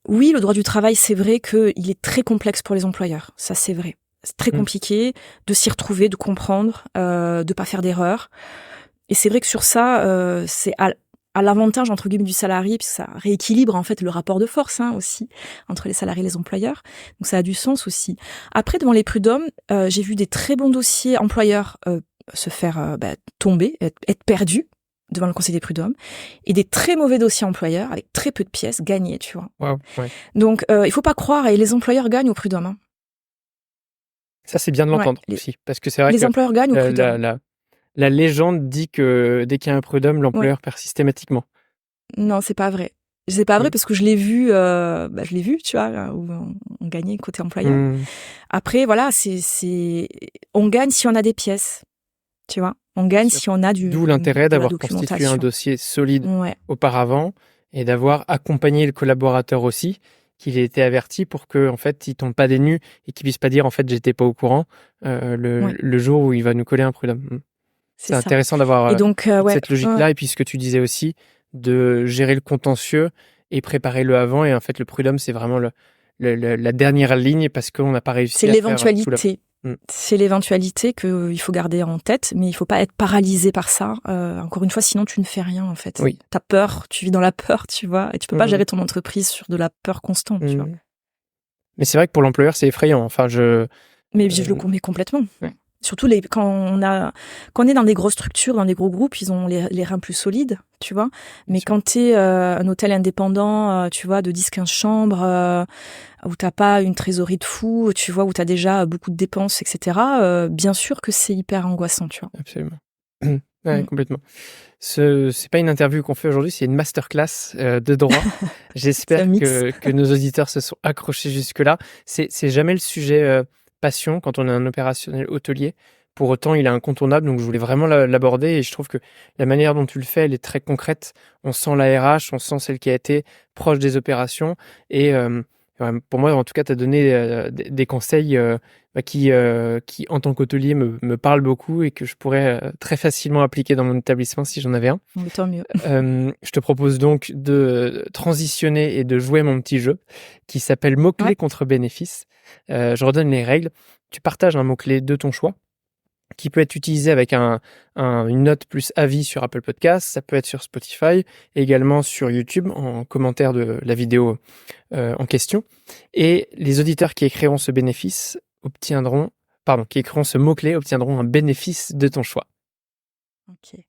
oui, le droit du travail, c'est vrai qu'il est très complexe pour les employeurs. Ça, c'est vrai. C'est très compliqué de s'y retrouver, de comprendre, de pas faire d'erreurs. Et c'est vrai que sur ça, c'est à l'avantage, entre guillemets, du salarié, puisque ça rééquilibre, en fait, le rapport de force, aussi, entre les salariés et les employeurs. Donc, ça a du sens aussi. Après, devant les prud'hommes, j'ai vu des très bons dossiers employeurs se faire tomber, être perdus devant le conseil des prud'hommes, et des très mauvais dossiers employeurs, avec très peu de pièces, gagnés, tu vois. Wow, ouais. Donc, il faut pas croire, et les employeurs gagnent au prud'homme. Ça, c'est bien de l'entendre aussi, parce que c'est vrai que les employeurs gagnent au prud'homme. La légende dit que dès qu'il y a un prud'homme, l'employeur perd systématiquement. Non, c'est pas vrai. C'est pas vrai parce que je l'ai vu, tu vois, où on gagnait côté employeur. Après, voilà, on gagne si on a des pièces, tu vois. On gagne si on a D'où l'intérêt d'avoir constitué un dossier solide auparavant et d'avoir accompagné le collaborateur aussi, qu'il ait été averti pour que, en fait, il tombe pas des nues et qu'il puisse pas dire, en fait, j'étais pas au courant le jour où il va nous coller un prud'homme. C'est intéressant d'avoir cette logique-là. Et puis, ce que tu disais aussi, de gérer le contentieux et préparer le avant. Et en fait, le prud'homme, c'est vraiment la dernière ligne parce qu'on n'a pas réussi à faire... C'est l'éventualité. C'est l'éventualité qu'il faut garder en tête, mais il faut pas être paralysé par ça. Encore une fois, sinon tu ne fais rien, en fait. Oui. T'as peur, tu vis dans la peur, tu vois, et tu peux pas gérer ton entreprise sur de la peur constante, tu vois. Mais c'est vrai que pour l'employeur, c'est effrayant. Enfin, Mais je le comprends complètement. Ouais. Surtout quand on est dans des grosses structures, dans des gros groupes, ils ont les reins plus solides, tu vois. Mais quand t'es un hôtel indépendant, tu vois, de 10-15 chambres, où t'as pas une trésorerie de fou, tu vois, où t'as déjà beaucoup de dépenses, etc., bien sûr que c'est hyper angoissant, tu vois. Absolument. Ouais, complètement. C'est pas une interview qu'on fait aujourd'hui, c'est une masterclass de droit. J'espère que nos auditeurs se sont accrochés jusque-là. C'est jamais le sujet passion quand on est un opérationnel hôtelier. Pour autant, il est incontournable, donc je voulais vraiment l'aborder et je trouve que la manière dont tu le fais, elle est très concrète. On sent la RH, on sent celle qui a été proche des opérations et pour moi, en tout cas, tu as donné des conseils qui, en tant qu'hôtelier, me parlent beaucoup et que je pourrais très facilement appliquer dans mon établissement si j'en avais un. Tant mieux. Je te propose donc de transitionner et de jouer mon petit jeu qui s'appelle mots-clés contre bénéfices. Je redonne les règles. Tu partages un mot-clé de ton choix qui peut être utilisé avec une note plus avis sur Apple Podcasts, ça peut être sur Spotify, également sur YouTube en commentaire de la vidéo en question. Et les auditeurs qui écriront ce mot-clé obtiendront un bénéfice de ton choix. Ok.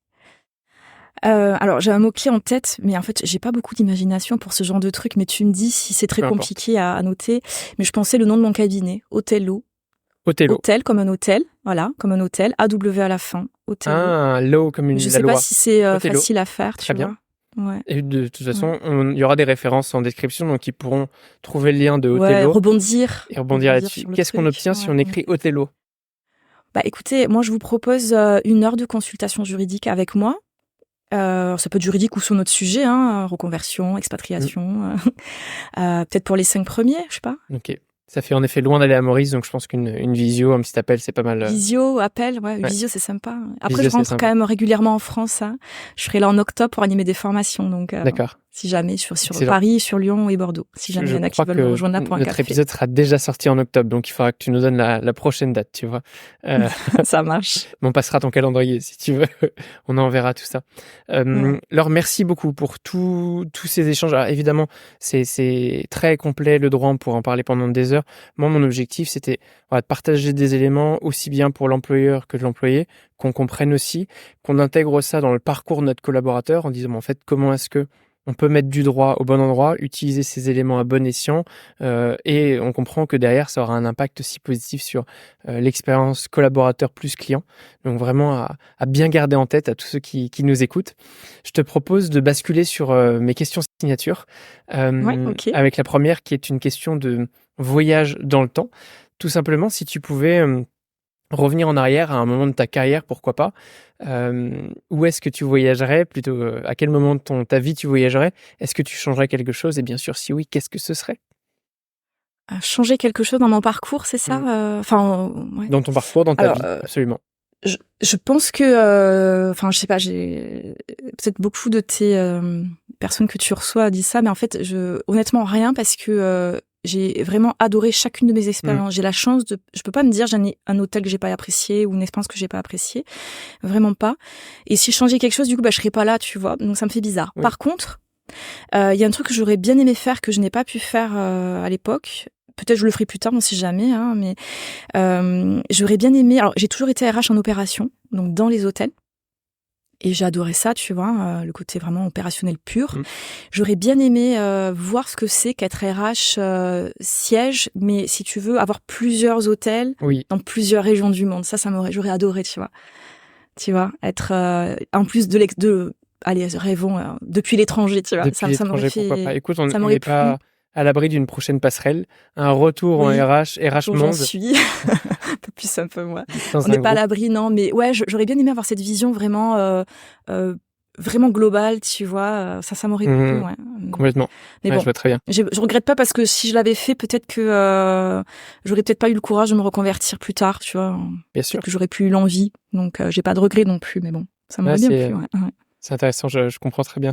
Alors j'ai un mot-clé en tête, mais en fait j'ai pas beaucoup d'imagination pour ce genre de truc, mais tu me dis si c'est très compliqué à noter. Mais je pensais le nom de mon cabinet, Othello. Hôtel comme un hôtel, voilà, comme un hôtel, AW à la fin. Othello. Ah, law comme une Je la sais loi. pas si c'est facile à faire, tu Très vois. Bien. Ouais. Et de toute façon, il y aura des références en description, donc ils pourront trouver le lien de Othello. Ouais, rebondir là-dessus. Qu'est-ce qu'on obtient si on écrit Othello ? Bah écoutez, moi je vous propose 1 heure de consultation juridique avec moi. Ça peut être juridique ou sur notre sujet, reconversion, expatriation. Peut-être pour les 5 premiers, je sais pas. Ok. Ça fait en effet loin d'aller à Maurice, donc je pense qu'une visio, un petit appel, c'est pas mal. Visio, appel, visio c'est sympa. Après visio, je rentre quand même régulièrement en France. Je serai là en octobre pour animer des formations, donc d'accord. Si jamais sur Paris, sur Lyon et Bordeaux. Si jamais il y en a qui veulent me rejoindre là pour un café. Notre épisode sera déjà sorti en octobre, donc il faudra que tu nous donnes la prochaine date, tu vois. Ça marche. On passera ton calendrier si tu veux. On enverra tout ça. Laure, merci beaucoup pour tous ces échanges. Alors, évidemment, c'est très complet le droit, on pourra en parler pendant des heures. Moi, mon objectif, c'était de partager des éléments aussi bien pour l'employeur que l'employé, qu'on comprenne aussi, qu'on intègre ça dans le parcours de notre collaborateur en disant, en fait, comment est-ce que on peut mettre du droit au bon endroit, utiliser ces éléments à bon escient, et on comprend que derrière, ça aura un impact aussi positif sur l'expérience collaborateur plus client. Donc vraiment à bien garder en tête à tous ceux qui nous écoutent. Je te propose de basculer sur mes questions signature, Ok. avec la première qui est une question de voyage dans le temps. Tout simplement, si tu pouvais revenir en arrière à un moment de ta carrière, pourquoi pas, où est-ce que tu voyagerais, plutôt à quel moment de ta vie tu voyagerais? Est-ce que tu changerais quelque chose? Et bien sûr, si oui, qu'est-ce que ce serait? Changer quelque chose dans mon parcours, c'est ça? Mmh. Enfin, ouais. Dans ton parcours, dans ta Alors, vie, absolument. je pense que, enfin, je sais pas, j'ai peut-être beaucoup de tes personnes que tu reçois disent ça, mais en fait, honnêtement, rien parce que j'ai vraiment adoré chacune de mes expériences. J'ai la chance je peux pas me dire j'en ai un hôtel que j'ai pas apprécié ou une expérience que j'ai pas appréciée, vraiment pas. Et si je changeais quelque chose, du coup, bah, je serais pas là, tu vois. Donc ça me fait bizarre. Oui. Par contre, il y a un truc que j'aurais bien aimé faire que je n'ai pas pu faire à l'époque. Peut-être je le ferai plus tard, on sait jamais, hein, mais j'aurais bien aimé. Alors, j'ai toujours été RH en opération, donc dans les hôtels. Et j'ai adoré ça, tu vois, le côté vraiment opérationnel pur. J'aurais bien aimé voir ce que c'est qu'être RH siège, mais si tu veux, avoir plusieurs hôtels dans plusieurs régions du monde. J'aurais adoré, tu vois. Tu vois, être en plus allez, rêvons, depuis l'étranger, tu vois. Depuis l'étranger, pourquoi pas. Écoute, on n'est plu. pas à l'abri d'une prochaine passerelle, un retour en RH J'en monde. suis. Un peu plus, un peu moins. On n'est pas à l'abri, non, mais ouais, j'aurais bien aimé avoir cette vision vraiment, vraiment globale, tu vois. Ça m'aurait plu, ouais. Complètement. Mais ouais, bon, je vois très bien. Je regrette pas parce que si je l'avais fait, peut-être que j'aurais peut-être pas eu le courage de me reconvertir plus tard, tu vois. Bien sûr. Que j'aurais plus eu l'envie. Donc, j'ai pas de regrets non plus, mais bon, ça m'aurait bien plu, ouais. C'est intéressant, je comprends très bien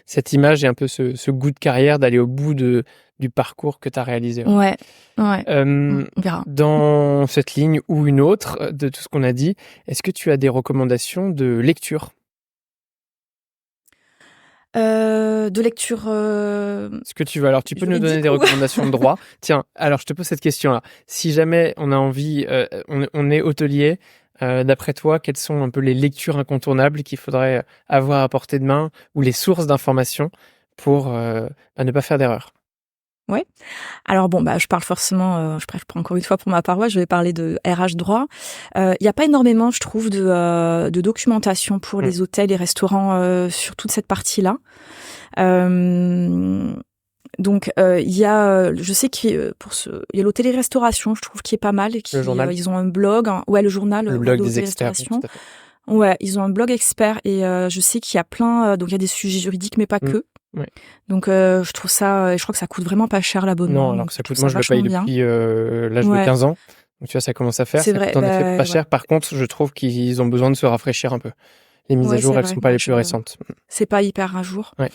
cette image et un peu ce goût de carrière d'aller au bout du parcours que tu as réalisé. Ouais. On verra. Dans cette ligne ou une autre de tout ce qu'on a dit, est-ce que tu as des recommandations de lecture? De lecture. Ce que tu veux. Alors, tu peux nous donner des recommandations de droit. Tiens, alors je te pose cette question-là. Si jamais on a envie, on est hôtelier, d'après toi, quelles sont un peu les lectures incontournables qu'il faudrait avoir à portée de main ou les sources d'informations pour ne pas faire d'erreur? Ouais. Alors bon, je parle forcément, je prends encore une fois pour ma paroisse, je vais parler de RH droit. Il y a pas énormément, je trouve, de documentation pour les hôtels et restaurants sur toute cette partie-là. Donc il y a, je sais qu'il y a l'hôtellerie-restauration, je trouve, qui est pas mal. Le journal. Ils ont un blog, le journal. Le blog des experts. Tout à fait. Ouais, ils ont un blog expert et je sais qu'il y a plein, donc il y a des sujets juridiques, mais pas que. Ouais. Donc je trouve ça, je crois que ça coûte vraiment pas cher l'abonnement. Non, alors que ça coûte, moi je le paye depuis l'âge de 15 ans. Donc tu vois, ça commence à faire. C'est vrai. Ça coûte en effet pas cher. Par contre, je trouve qu'ils ont besoin de se rafraîchir un peu. Les mises à jour, elles sont pas les plus récentes. C'est pas hyper à jour. Ouais.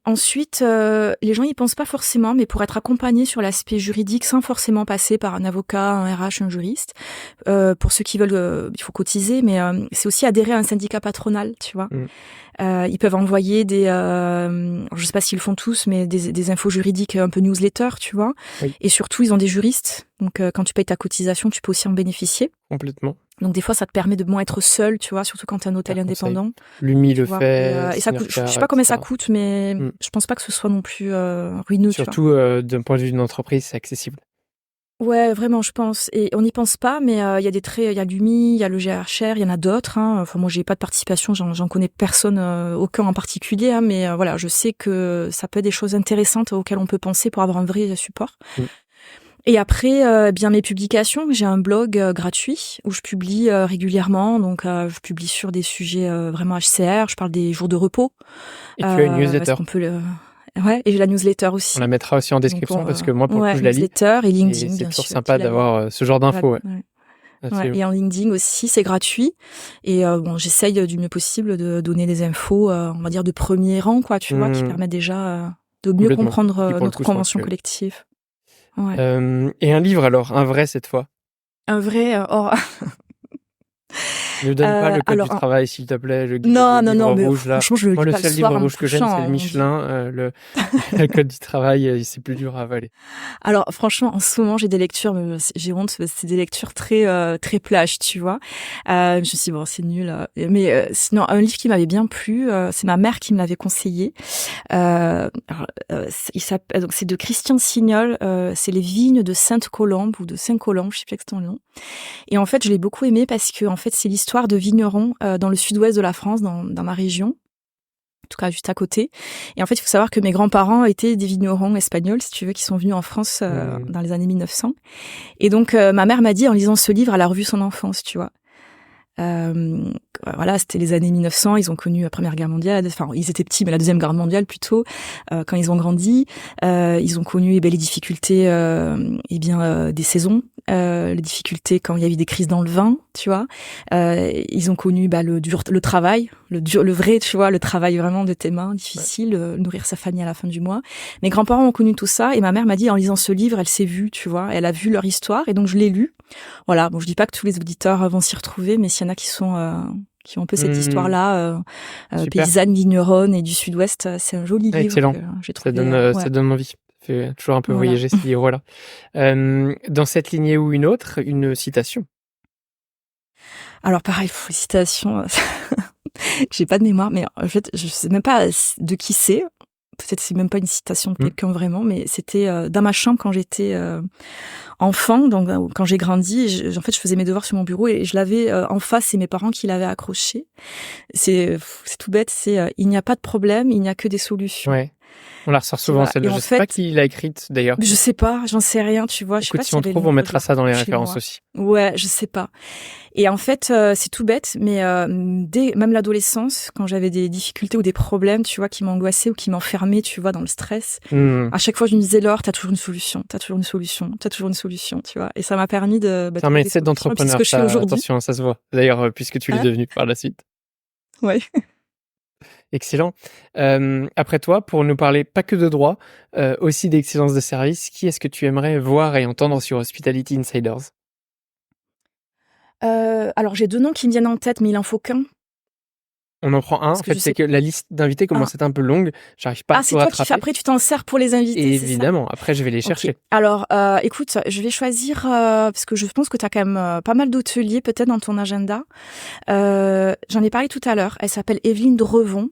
Ensuite, les gens y pensent pas forcément, mais pour être accompagné sur l'aspect juridique sans forcément passer par un avocat, un RH, un juriste, pour ceux qui veulent, il faut cotiser, mais c'est aussi adhérer à un syndicat patronal, tu vois. Ils peuvent envoyer je sais pas s'ils le font tous, mais des infos juridiques un peu newsletter, tu vois. Oui. Et surtout, ils ont des juristes. Donc, quand tu payes ta cotisation, tu peux aussi en bénéficier. Complètement. Donc, des fois, ça te permet de moins être seul, tu vois, surtout quand t'es un hôtel indépendant. L'UMI le fait. Et ça coûte, je sais pas combien ça coûte, mais je pense pas que ce soit non plus ruineux. Surtout, d'un point de vue d'une entreprise, c'est accessible. Ouais, vraiment, je pense. Et on n'y pense pas, mais il y a il y a l'UMI, il y a le GRHR, il y en a d'autres. Hein. Enfin, moi, j'ai pas de participation, j'en connais personne, aucun en particulier, hein, mais voilà, je sais que ça peut être des choses intéressantes auxquelles on peut penser pour avoir un vrai support. Et après, bien mes publications, j'ai un blog gratuit où je publie régulièrement. Donc, je publie sur des sujets vraiment HCR. Je parle des jours de repos. Et tu as une newsletter. Ouais, et j'ai la newsletter aussi. On la mettra aussi en description parce que moi, pour le coup, je la lis. Newsletter et LinkedIn, et c'est bien toujours sûr, sympa d'avoir ce genre d'infos. Et en LinkedIn aussi, c'est gratuit. Et j'essaye du mieux possible de donner des infos, on va dire, de premier rang, quoi, tu vois, qui permettent déjà de mieux comprendre notre convention collective. Ouais. Et un livre alors, un vrai cette fois? Un vrai... Ne donne pas le code du Alors, travail, s'il te plaît, le non, livre mais rouge, là. franchement, je le Moi, lis le pas le seul soir livre en me rouge que j'aime, c'est le couchant. Michelin. Le code du travail, c'est plus dur à avaler. Alors, franchement, en ce moment, j'ai des lectures, mais j'ai honte, c'est des lectures très plage, tu vois. Je me suis dit, bon, c'est nul. Mais sinon, un livre qui m'avait bien plu, c'est ma mère qui me l'avait conseillé. Donc, c'est de Christian Signol, c'est Les vignes de Sainte-Colombe ou de Saint-Colombe, je sais plus exactement le nom. Et en fait, je l'ai beaucoup aimé parce que, en fait, c'est l'histoire de vignerons dans le sud-ouest de la France, dans ma région. En tout cas, juste à côté. Et en fait, il faut savoir que mes grands-parents étaient des vignerons espagnols, si tu veux, qui sont venus en France dans les années 1900. Et donc, ma mère m'a dit, en lisant ce livre, elle a revu son enfance, tu vois. Voilà, c'était les années 1900, ils ont connu la Première Guerre mondiale, enfin ils étaient petits, mais la Deuxième Guerre mondiale plutôt, quand ils ont grandi, ils ont connu les difficultés des saisons, les difficultés quand il y avait des crises dans le vin, tu vois. Ils ont connu le travail, le vrai, tu vois, le travail vraiment de tes mains, difficile, nourrir sa famille à la fin du mois. Mes grands-parents ont connu tout ça et ma mère m'a dit en lisant ce livre, elle s'est vue, tu vois, elle a vu leur histoire et donc je l'ai lu. Voilà, bon, je dis pas que tous les auditeurs vont s'y retrouver, mais s'il y en a qui ont un peu cette histoire-là, paysanne, vigneronne et du Sud-Ouest, c'est un joli livre. Excellent. Que j'ai trouvé, ça donne envie. Ça fait toujours un peu voyager ce livre-là. Dans cette lignée ou une autre, une citation. Alors pareil, citation, j'ai pas de mémoire, mais en fait, je sais même pas de qui c'est. Peut-être c'est même pas une citation de quelqu'un vraiment, mais c'était dans ma chambre quand j'étais enfant, donc quand j'ai grandi. En fait, je faisais mes devoirs sur mon bureau et je l'avais en face, c'est mes parents qui l'avaient accroché. C'est tout bête, c'est il n'y a pas de problème, il n'y a que des solutions. Ouais. On la ressort souvent, celle-là. Je sais pas qui l'a écriite, d'ailleurs. Je sais pas, j'en sais rien, tu vois. Écoute, je sais pas si on trouve, on mettra ça dans les références aussi. Ouais, je sais pas. Et en fait, c'est tout bête, mais dès même l'adolescence, quand j'avais des difficultés ou des problèmes, tu vois, qui m'angoissaient ou qui m'enfermaient, tu vois, dans le stress, à chaque fois, je me disais, Laure, t'as toujours une solution, t'as toujours une solution, t'as toujours une solution, tu vois. Et ça m'a permis de... c'est un mindset d'entrepreneur, attention, ça se voit. D'ailleurs, puisque tu l'es devenu par la suite. Ouais. Excellent. Après toi, pour nous parler pas que de droit, aussi d'excellence de service, qui est-ce que tu aimerais voir et entendre sur Hospitality Insiders? Alors, j'ai 2 noms qui me viennent en tête, mais il en faut qu'un. On en prend un. En fait, c'est que la liste d'invités commence à être un peu longue. J'arrive pas à tout rattraper. C'est toi qui fais, après tu t'en sers pour les invités, évidemment, c'est ça? Après je vais les chercher. Okay. Alors, écoute, je vais choisir, parce que je pense que tu as quand même pas mal d'hôteliers peut-être dans ton agenda. J'en ai parlé tout à l'heure. Elle s'appelle Evelyne Drevon.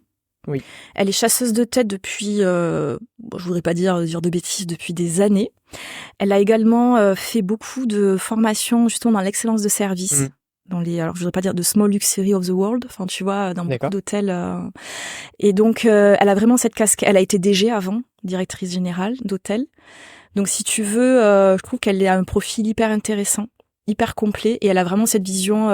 Oui. Elle est chasseuse de tête depuis, je voudrais pas dire de bêtises, depuis des années. Elle a également fait beaucoup de formations justement dans l'excellence de service. Alors je voudrais pas dire de small luxury of the world, enfin tu vois, dans beaucoup d'hôtels. Et donc elle a vraiment cette casquette. Elle a été DG avant, directrice générale d'hôtel. Donc si tu veux, je trouve qu'elle a un profil hyper intéressant, hyper complet, et elle a vraiment cette vision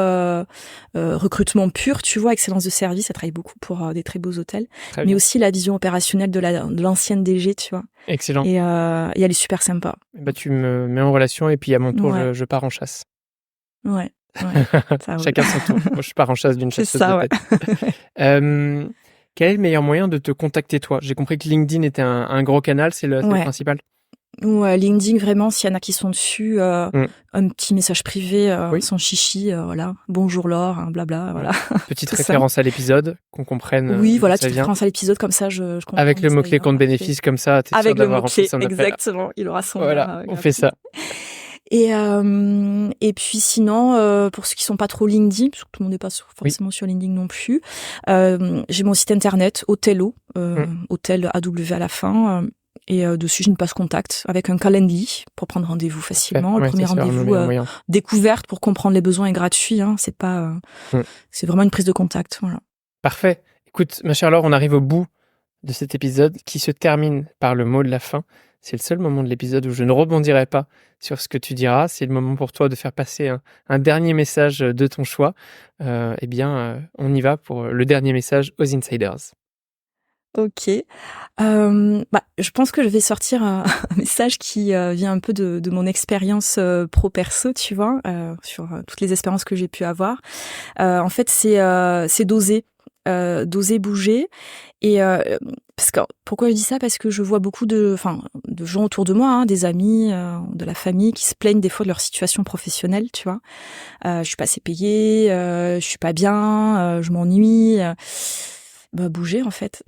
recrutement pur, tu vois, excellence de service. Elle travaille beaucoup pour des très beaux hôtels, mais aussi la vision opérationnelle de l'ancienne DG, tu vois. Excellent. Et elle est super sympa. Bah tu me mets en relation et puis à mon tour je pars en chasse. Ouais. Chacun son tour. Moi, je pars en chasse d'une chasseuse de tête. Quel est le meilleur moyen de te contacter, toi? J'ai compris que LinkedIn était un gros canal, c'est le principal. Ouais, LinkedIn, vraiment, s'il y en a qui sont dessus, un petit message privé, sans chichi, voilà. Bonjour Laure, hein, blabla, voilà. Petite référence à l'épisode, qu'on comprenne. Oui, voilà, petite référence à l'épisode, comme ça, je comprends. Avec le mot-clé compte bénéfice, comme ça, t'es sûr d'avoir rempli son appel. Exactement, il aura son. Voilà, on fait ça. Et puis sinon, pour ceux qui sont pas trop LinkedIn, parce que tout le monde n'est pas forcément sur LinkedIn non plus, j'ai mon site internet Othello, hôtel AW à la fin, et dessus j'ai une page contact avec un Calendly pour prendre rendez-vous facilement. Le premier rendez-vous découverte pour comprendre les besoins est gratuit, hein, c'est pas, c'est vraiment une prise de contact, voilà. Parfait. Écoute, ma chère Laure, on arrive au bout de cet épisode qui se termine par le mot de la fin. C'est le seul moment de l'épisode où je ne rebondirai pas sur ce que tu diras. C'est le moment pour toi de faire passer un dernier message de ton choix. On y va pour le dernier message aux Insiders. Ok. Je pense que je vais sortir un message qui vient un peu de mon expérience pro-perso, tu vois, sur toutes les expériences que j'ai pu avoir. En fait, c'est d'oser. d'oser bouger. Et parce que pourquoi je dis ça? Parce que je vois beaucoup de gens autour de moi, hein, des amis, de la famille, qui se plaignent des fois de leur situation professionnelle, tu vois. Je suis pas assez payée, je suis pas bien, je m'ennuie. Bah, bouger en fait.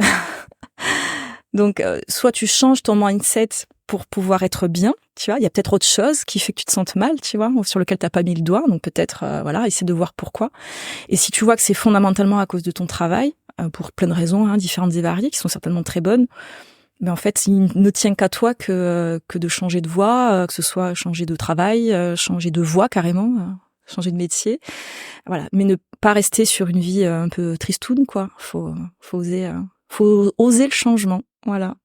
Donc, soit tu changes ton mindset pour pouvoir être bien, tu vois. Il y a peut-être autre chose qui fait que tu te sentes mal, tu vois, sur lequel t'as pas mis le doigt. Donc peut-être, voilà, essaie de voir pourquoi. Et si tu vois que c'est fondamentalement à cause de ton travail, pour plein de raisons, hein, différentes et variées, qui sont certainement très bonnes, mais en fait, il ne tient qu'à toi que de changer de voie, que ce soit changer de travail, changer de voie carrément, changer de métier. Voilà. Mais ne pas rester sur une vie un peu tristoune, quoi. Faut oser le changement. Voilà.